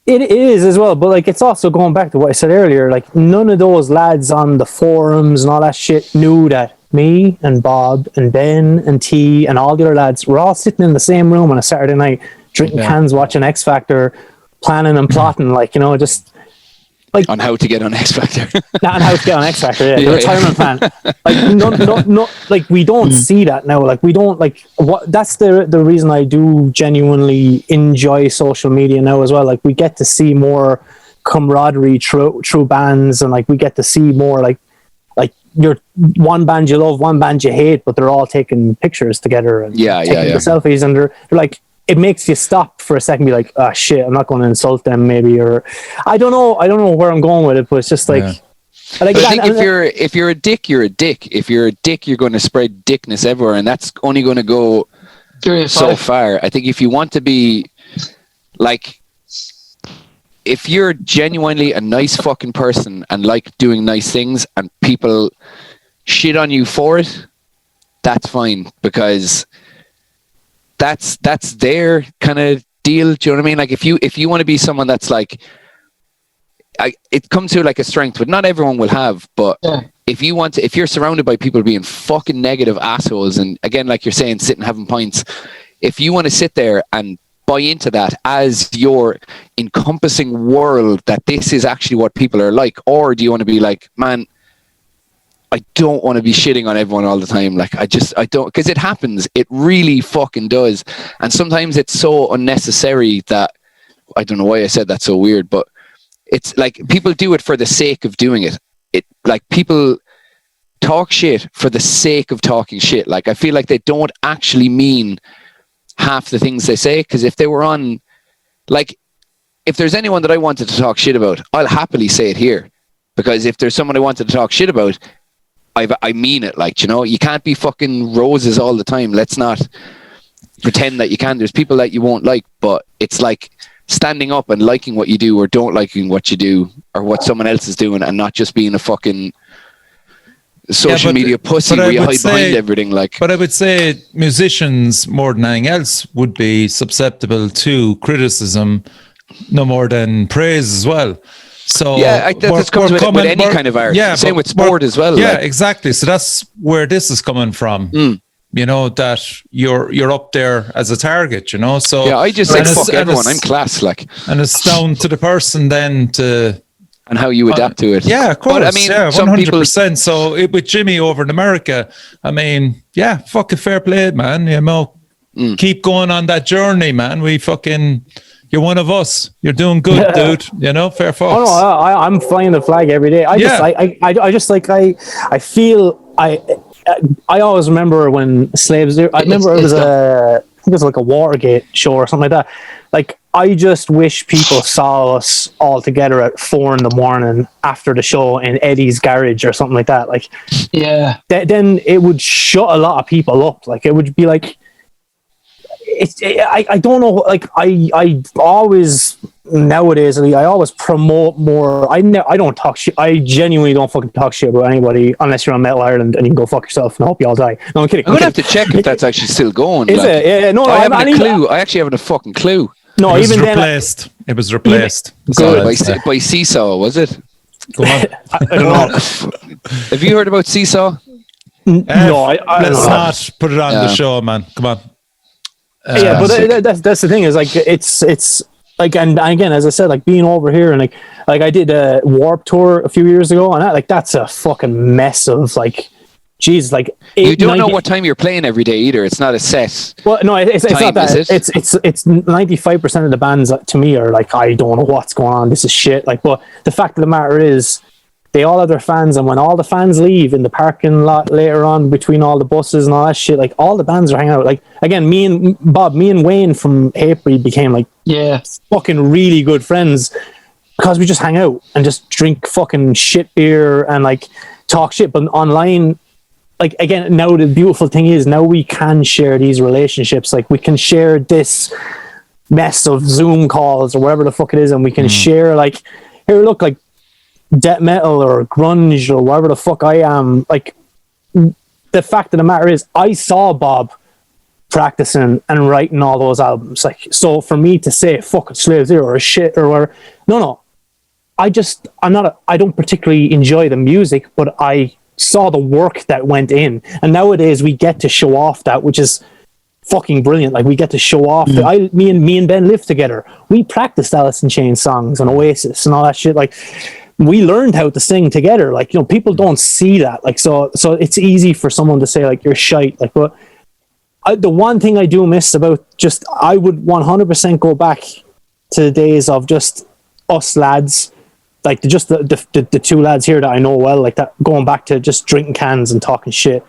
It is as well, but like it's also going back to what I said earlier. Like none of those lads on the forums and all that shit knew that me and Bob and Ben and T and all the other lads were all sitting in the same room on a Saturday night, drinking cans, watching X Factor, planning and plotting, like, you know, just like on how to get on X Factor. Not on how to get on X Factor, the retirement plan. Like no, like we don't see that now. Like we don't like what. That's the reason I do genuinely enjoy social media now as well. Like we get to see more camaraderie through bands, and like we get to see more like you're one band you love, one band you hate, but they're all taking pictures together and taking the selfies, and they're like, it makes you stop for a second and be like, oh shit, I'm not going to insult them maybe, or I don't know where I'm going with it, but it's just like, I think if you're a dick, you're a dick. If you're a dick, you're going to spread dickness everywhere, and that's only going to go so far. I think if you want to be like, if you're genuinely a nice fucking person and like doing nice things and people shit on you for it, that's fine, because that's their kind of deal. Do you know what I mean? Like if you want to be someone that's like, it comes to like a strength, but not everyone will have. But if you're surrounded by people being fucking negative assholes, and again, like you're saying, sitting having pints, if you want to sit there and buy into that as your encompassing world, that this is actually what people are like, or do you want to be like, man, I don't want to be shitting on everyone all the time. Like I don't, because it happens. It really fucking does. And sometimes it's so unnecessary that, I don't know why I said that so weird, but it's like people do it for the sake of doing it. It like people talk shit for the sake of talking shit. Like I feel like they don't actually mean half the things they say, because if they were on, like, if there's anyone that I wanted to talk shit about, I'll happily say it here, because if there's someone I wanted to talk shit about, I mean it. Like, you know, you can't be fucking roses all the time. Let's not pretend that you can. There's people that you won't like, but it's like standing up and liking what you do or don't liking what you do or what someone else is doing, and not just being a fucking social media pussy where you hide behind everything. Like, but I would say musicians more than anything else would be susceptible to criticism no more than praise as well. So that comes with any kind of art. Yeah, same with sport as well. Yeah, like. Exactly. So that's where this is coming from. You know, that you're up there as a target. You know, so I just like fuck everyone. I'm class, like, and it's down to the person then to. And how you adapt to it. Yeah, of course. But, I mean, 100%. So with Jimmy over in America, I mean, fucking fair play, man. You know, keep going on that journey, man. You're one of us. You're doing good, dude. You know, fair fucks. Oh no, I'm flying the flag every day. I always remember when slaves. I remember it was I think it was like a Watergate show or something like that. Like, I just wish people saw us all together at 4 a.m. after the show in Eddie's garage or something like that. Like, then it would shut a lot of people up. Like, it would be like, I don't know. Like, I always nowadays, I always promote more. I don't talk shit. I genuinely don't fucking talk shit about anybody unless you're on Metal Ireland and you can go fuck yourself, and I hope you all die. No, I'm kidding. I'm gonna have to check if that's actually still going. Is it? Yeah, no, I haven't a clue. I actually haven't a fucking clue. No, it was replaced. Good. By Seesaw, was it? Go on. I don't know. Have you heard about Seesaw? No, let's not put it on the show, man. Come on. But that's the thing, is like it's like, and again, as I said, like being over here and like I did a Warp tour a few years ago, and that's a fucking mess of like, geez, like you don't know what time you're playing every day either. It's not a set. Well, no, it's not that. It's 95% of the bands to me are like, I don't know what's going on. This is shit. Like, but the fact of the matter is, they all have their fans, and when all the fans leave in the parking lot later on between all the buses and all that shit, like all the bands are hanging out. Like again, me and Wayne from April became like fucking really good friends because we just hang out and just drink fucking shit beer and like talk shit. But online, like again, now the beautiful thing is now we can share these relationships. Like we can share this mess of Zoom calls or whatever the fuck it is, and we can share like, here, look, like death metal or grunge or whatever the fuck I am. Like the fact of the matter is, I saw Bob practicing and writing all those albums. Like, so for me to say fuck Slave Zero or shit or whatever, no, I don't particularly enjoy the music, but I saw the work that went in, and nowadays we get to show off that, which is fucking brilliant. Like we get to show off that me and Ben lived together. We practiced Alice in Chains songs and Oasis and all that shit. Like we learned how to sing together. Like, you know, people don't see that. Like, so it's easy for someone to say like you're shite. Like, but the one thing I do miss about just, I would 100% go back to the days of just us lads, like the two lads here that I know well, like that, going back to just drinking cans and talking shit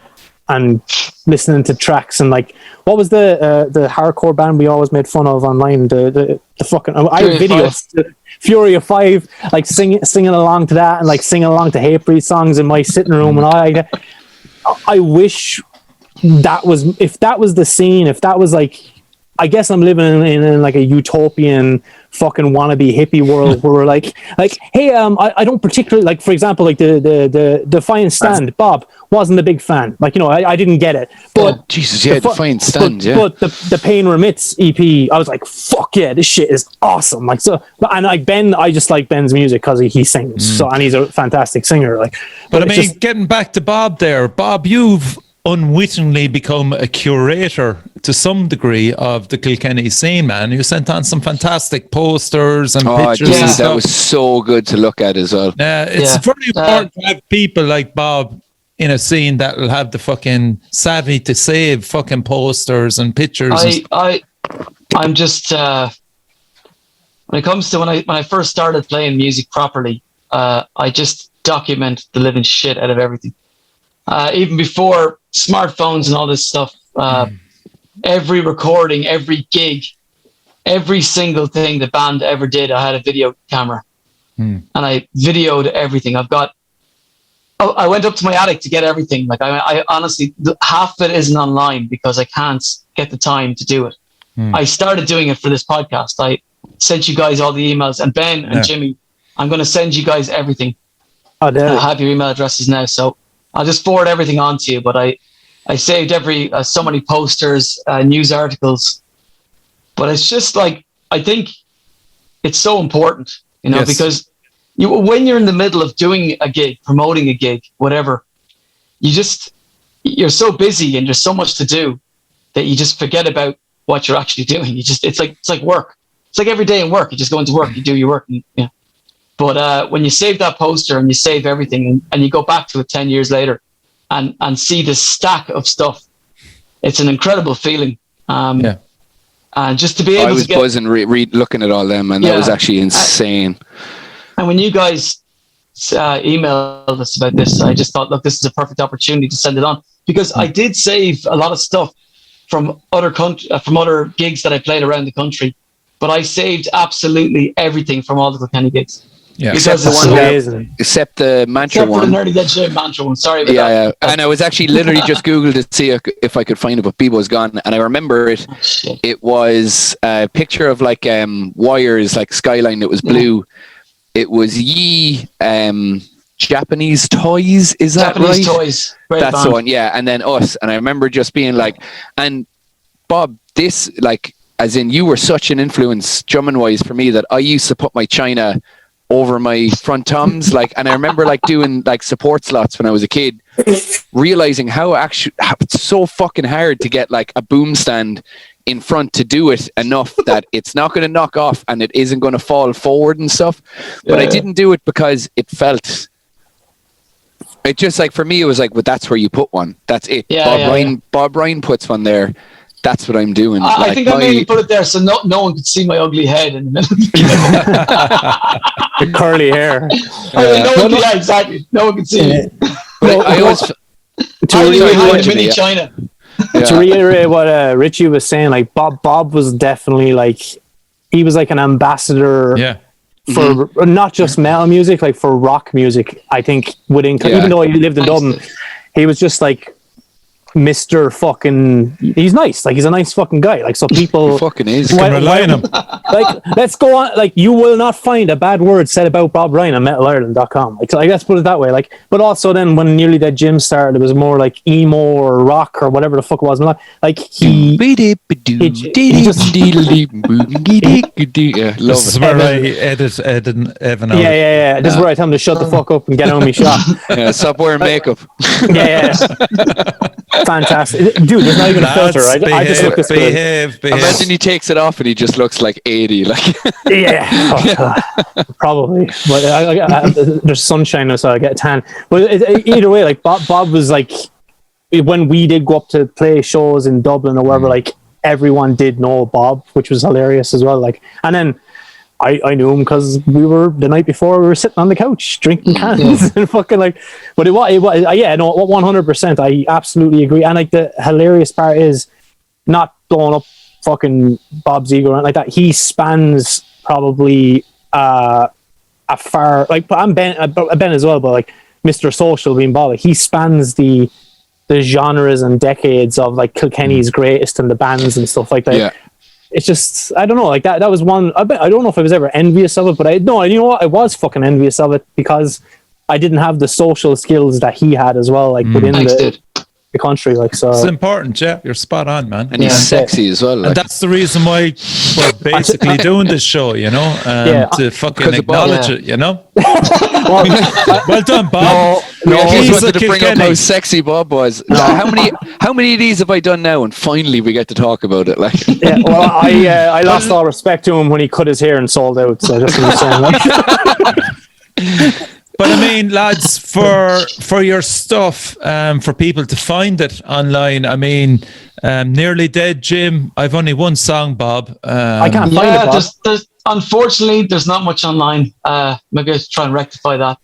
and listening to tracks. And like, what was the hardcore band we always made fun of online? The fucking, I have videos, Fury of Five, like singing along to that and like singing along to Hatebreed songs in my sitting room. And I wish that was, if that was the scene, if that was like, I guess I'm living in like a utopian fucking wannabe hippie world where we're like, hey, I don't particularly like, for example, like the Defiant Stand. Bob wasn't a big fan. Like, you know, I didn't get it. But Defiant Stand. But the Pain Remits EP, I was like, fuck yeah, this shit is awesome. Like, so, and like Ben, I just like Ben's music because he sings. So, and he's a fantastic singer. Like, but I mean, getting back to Bob there, Bob, you've unwittingly become a curator to some degree of the Kilkenny scene, man. You sent on some fantastic posters and pictures. Yeah, that was so good to look at as well. It's very important to have people like Bob in a scene that will have the fucking savvy to save fucking posters and pictures. I'm just when it comes to when I first started playing music properly, I just document the living shit out of everything. Even before smartphones and all this stuff, every recording, every gig, every single thing the band ever did, I had a video camera and I videoed everything. I went up to my attic to get everything. Like I honestly, half of it isn't online because I can't get the time to do it. I started doing it for this podcast. I sent you guys all the emails, and Ben and Jimmy, I'm going to send you guys everything. I have your email addresses now, so I'll just forward everything on to you. But I saved so many posters, news articles. But it's just like, I think it's so important, you know, because when you're in the middle of doing a gig, promoting a gig, whatever, you're so busy and there's so much to do that you just forget about what you're actually doing. It's like work. It's like every day in work. You just go into work, you do your work. And, But when you save that poster and you save everything and you go back to it 10 years later and see this stack of stuff, it's an incredible feeling. And just to be able to I was buzzing looking at all them, and that was actually insane. And when you guys emailed us about this, I just thought, look, this is a perfect opportunity to send it on, because I did save a lot of stuff from other gigs that I played around the country, but I saved absolutely everything from all the Kilkenny gigs. Yeah, except the Mantra one. For the Nerdy Dead Shit Mantra one. Sorry about that. Yeah. And I was actually literally just Googled to see if I could find it, but Bebo's gone. And I remember it. It was a picture of like wires, like skyline. It was blue. It was Japanese Toys. Is that right? Japanese Toys. Great That's band. the one. Yeah. And then Us. And I remember just being like, and Bob, this, like, as in you were such an influence drumming wise for me that I used to put my China over my front toms, like, and I remember like doing like support slots when I was a kid, realizing how it's so fucking hard to get like a boom stand in front to do it enough that it's not going to knock off and it isn't going to fall forward and stuff. But I didn't do it because it just like, for me, it was like, well, that's where you put one. That's it. Bob Ryan puts one there. that's what I'm doing. I think I maybe put it there so no one could see my ugly head in the middle of the curly hair. Yeah, exactly. No one could see it. I always mini China. To reiterate what Richie was saying, like Bob was definitely like, he was like an ambassador for not just metal music, like for rock music. I think even though he lived in Dublin, he was just like Mr. fucking, he's nice, like he's a nice fucking guy, like, so people he fucking is. Can rely on him. Like, let's go on, like, you will not find a bad word said about Bob Ryan on metalireland.com, like let's put it that way. Like, but also then when Nearly Dead Jim started, it was more like emo or rock or whatever the fuck it was, like he just this is where I edit Evan out. yeah this is where I tell him to shut the fuck up and get on me shot. Stop wearing makeup. Fantastic, dude. There's not even a filter, right? I just look this way. Imagine he takes it off and he just looks like 80. Like, probably. But there's sunshine, so I get a tan. But either way, like Bob was like, when we did go up to play shows in Dublin or wherever, like everyone did know Bob, which was hilarious as well. Like, and then I knew him because the night before we were sitting on the couch drinking cans and fucking like, but it was 100%. I absolutely agree. And like the hilarious part is not blowing up fucking Bob's ego or anything like that. He spans probably a far, like, I'm Ben as well, but like Mr. Social being Bob, like, he spans the genres and decades of like Kilkenny's greatest and the bands and stuff like that. Yeah. It's just, I don't know, like that was one, I don't know if I was ever envious of it, but you know what, I was fucking envious of it because I didn't have the social skills that he had as well, like within the country, like, so it's important. You're spot on, man, and he's sexy as well, like. And that's the reason why we're basically doing this show, you know, to fucking acknowledge it, you know. Well done, Bob. I just wanted to bring up how sexy Bob was. How many of these have I done now? And finally, we get to talk about it. Like, well, I lost all respect to him when he cut his hair and sold out. So just But I mean, lads, for your stuff, for people to find it online, I mean, Nearly Dead Jim, I've only one song, Bob. I can't find it, Bob. Unfortunately, there's not much online. Maybe I should try and rectify that.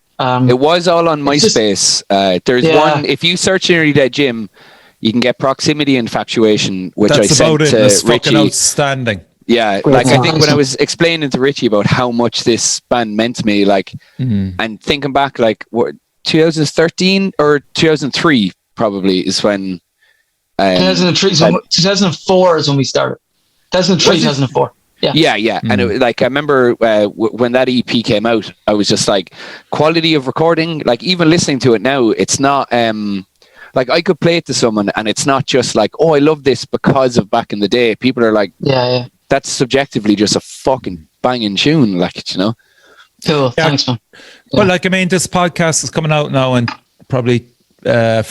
It was all on MySpace. There's one, if you search Nearly Dead Jim, you can get Proximity Infatuation, which I sent to Richie. Fucking outstanding. Yeah, like I think when I was explaining to Richie about how much this band meant to me, like, and thinking back, like, what, 2013 or 2003 probably is when. 2004 is when we started. 2003, 2004. Yeah. And it, like, I remember when that EP came out, I was just like, quality of recording, like, even listening to it now, it's not like, I could play it to someone and it's not just like, oh, I love this because of back in the day. People are like, that's subjectively just a fucking banging tune, like, you know. Cool. Thanks, man. Well, like, I mean, this podcast is coming out now in probably let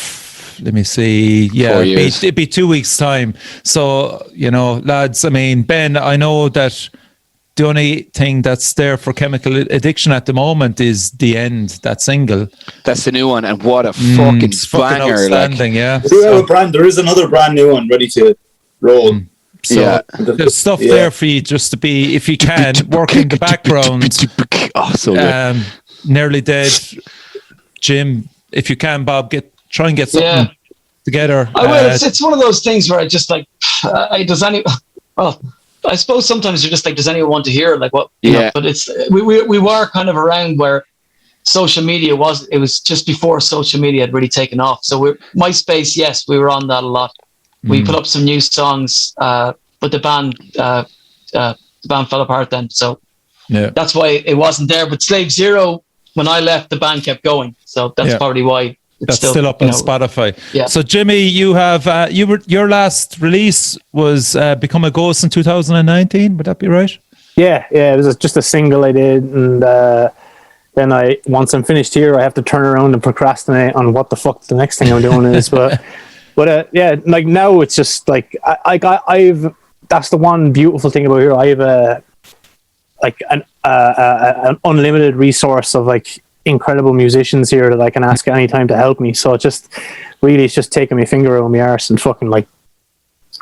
me see. Yeah, it'd be 2 weeks' time. So, you know, lads, I mean, Ben, I know that the only thing that's there for Chemical Addiction at the moment is The End, that single. That's the new one, and what a fucking banger. Outstanding, like. There is another brand new one ready to roll. So there's stuff there for you just to be, if you can, work in the background. Oh, so good. Nearly Dead Jim, if you can, Bob, try and get something together. I will. It's one of those things where I just like, I suppose sometimes you're just like, does anyone want to hear like what? You know, but it's we were kind of around where social media was. It was just before social media had really taken off. So MySpace, yes, we were on that a lot. We put up some new songs, but the band fell apart then. So that's why it wasn't there. But Slave Zero, when I left, the band kept going. So that's probably why. That's still up on Spotify. Yeah. So Jimmy, you have your last release was Become a Ghost in 2019. Would that be right? Yeah. It was just a single I did, and then once I'm finished here, I have to turn around and procrastinate on what the fuck the next thing I'm doing is. But like now it's just like I've that's the one beautiful thing about here. I have an unlimited resource of like incredible musicians here that I can ask at any time to help me. So it's just taking my finger on my arse and fucking like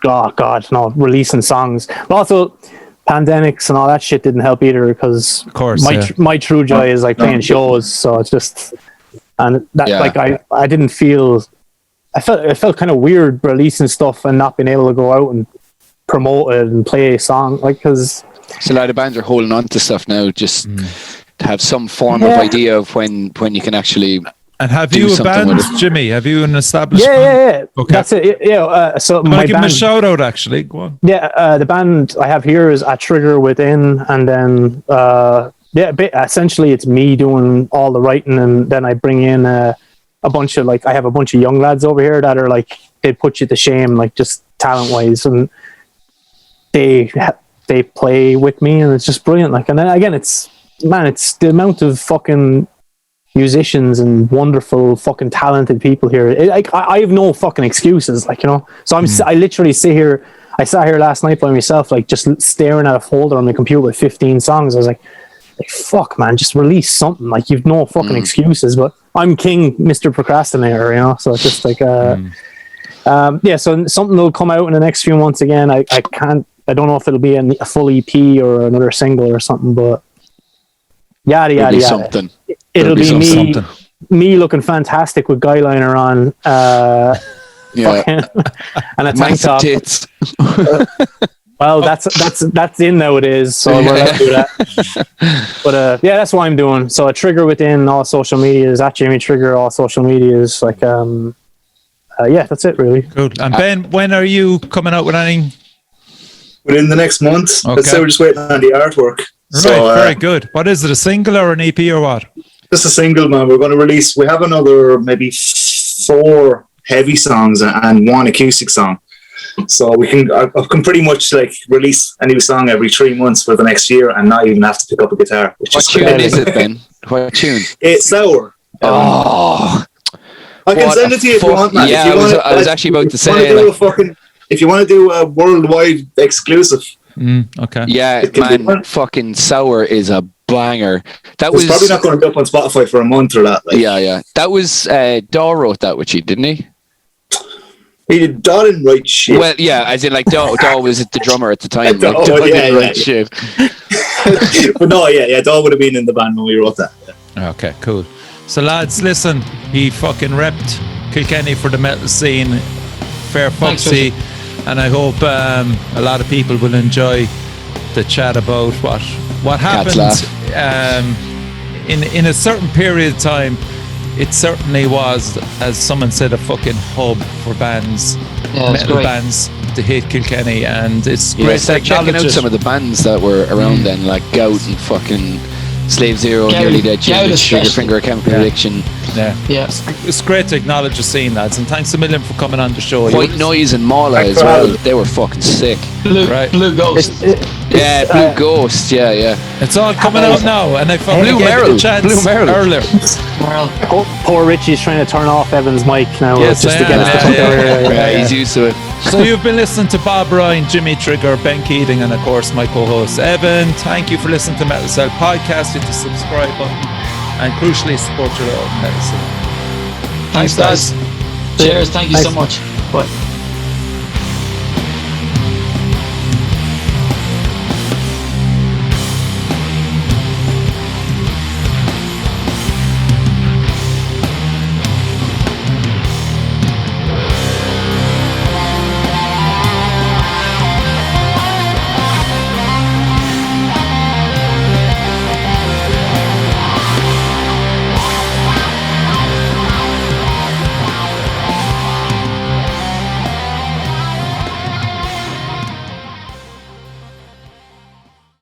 oh god, no, releasing songs. But also pandemics and all that shit didn't help either, because of course, my true joy is like playing shows. So it's just, and that like I didn't feel, it felt kind of weird releasing stuff and not being able to go out and promote it and play a song, like, because so a lot of bands are holding on to stuff now just to have some form of idea of when you can actually. And have you a band, Jimmy? Have you an established band? Yeah. Okay. That's it. Yeah. So my give band, them a shout out, actually. Go on. Yeah. The band I have here is A Trigger Within, and then essentially it's me doing all the writing, and then I bring in a bunch of, like, I have a bunch of young lads over here that are like, they put you to shame, like, just talent wise, and they play with me, and it's just brilliant. Like, and then again, it's the amount of fucking musicians and wonderful fucking talented people here. I have no fucking excuses, like, you know. So I literally sit here. I sat here last night by myself, like, just staring at a folder on my computer with 15 songs. I was like, fuck, man, just release something. Like, you've no fucking excuses. But I'm King, Mr. Procrastinator, you know. So it's just like, so something will come out in the next few months again. I don't know if it'll be a full EP or another single or something, but yada. Something. It'll be me looking fantastic with guy liner on, and a tank top. Tits. Well, that's in nowadays, so we're allowed to do that. But that's what I'm doing. So A Trigger Within all social medias, at Jimmy Trigger all social medias. Like, that's it really. Good. And Ben, when are you coming out with anything? Within the next month. Okay. Let's say we're just waiting on the artwork. Right, so, very good. What is it, a single or an EP or what? Just a single, man. We're going to release, we have another maybe 4 heavy songs and 1 acoustic song. So I can pretty much like release a new song every 3 months for the next year and not even have to pick up a guitar. What tune is it, Ben? What tune? It's Sour. I can send it to you if you want, man. Yeah, I was actually about to say. If you want to do a worldwide exclusive. Okay. Yeah, man, fucking Sour is a banger. It's probably not going to be up on Spotify for a month or that. Like. Yeah. That was Daw wrote that with you, didn't he? Daw didn't write shit. Well, yeah, as in like Daw was the drummer at the time. Like, Daw didn't write shit. But no, Daw would have been in the band when we wrote that. Yeah. Okay, cool. So lads, listen, he fucking repped Kilkenny for the metal scene. Fair foxy. And I hope a lot of people will enjoy the chat about what happened in a certain period of time. It certainly was, as someone said, a fucking hub for bands, metal bands to hit Kilkenny, and it's great to checking out some of the bands that were around then, like Gout and fucking Slave Zero, Nearly Dead Jimmy, Triggerfinger, Chemical Addiction. Yeah. It's great to acknowledge the scene, lads, and thanks a million for coming on the show. White Noise and Mala as well. They were fucking sick. Blue Ghost. Blue Ghost. Yeah. It's all coming out now, and I fucking Blue gave it a chance earlier. Poor Richie's trying to turn off Evan's mic now, yes, just to get us to yeah, he's used to it. So you've been listening to Bob Ryan, Jimmy Trigger, Ben Keating, and of course my co-host Evan. Thank you for listening to Metal Cell Podcast. Hit the subscribe button and crucially support your own Metal Cell. Thanks guys. Cheers. Thank you so much. Bye.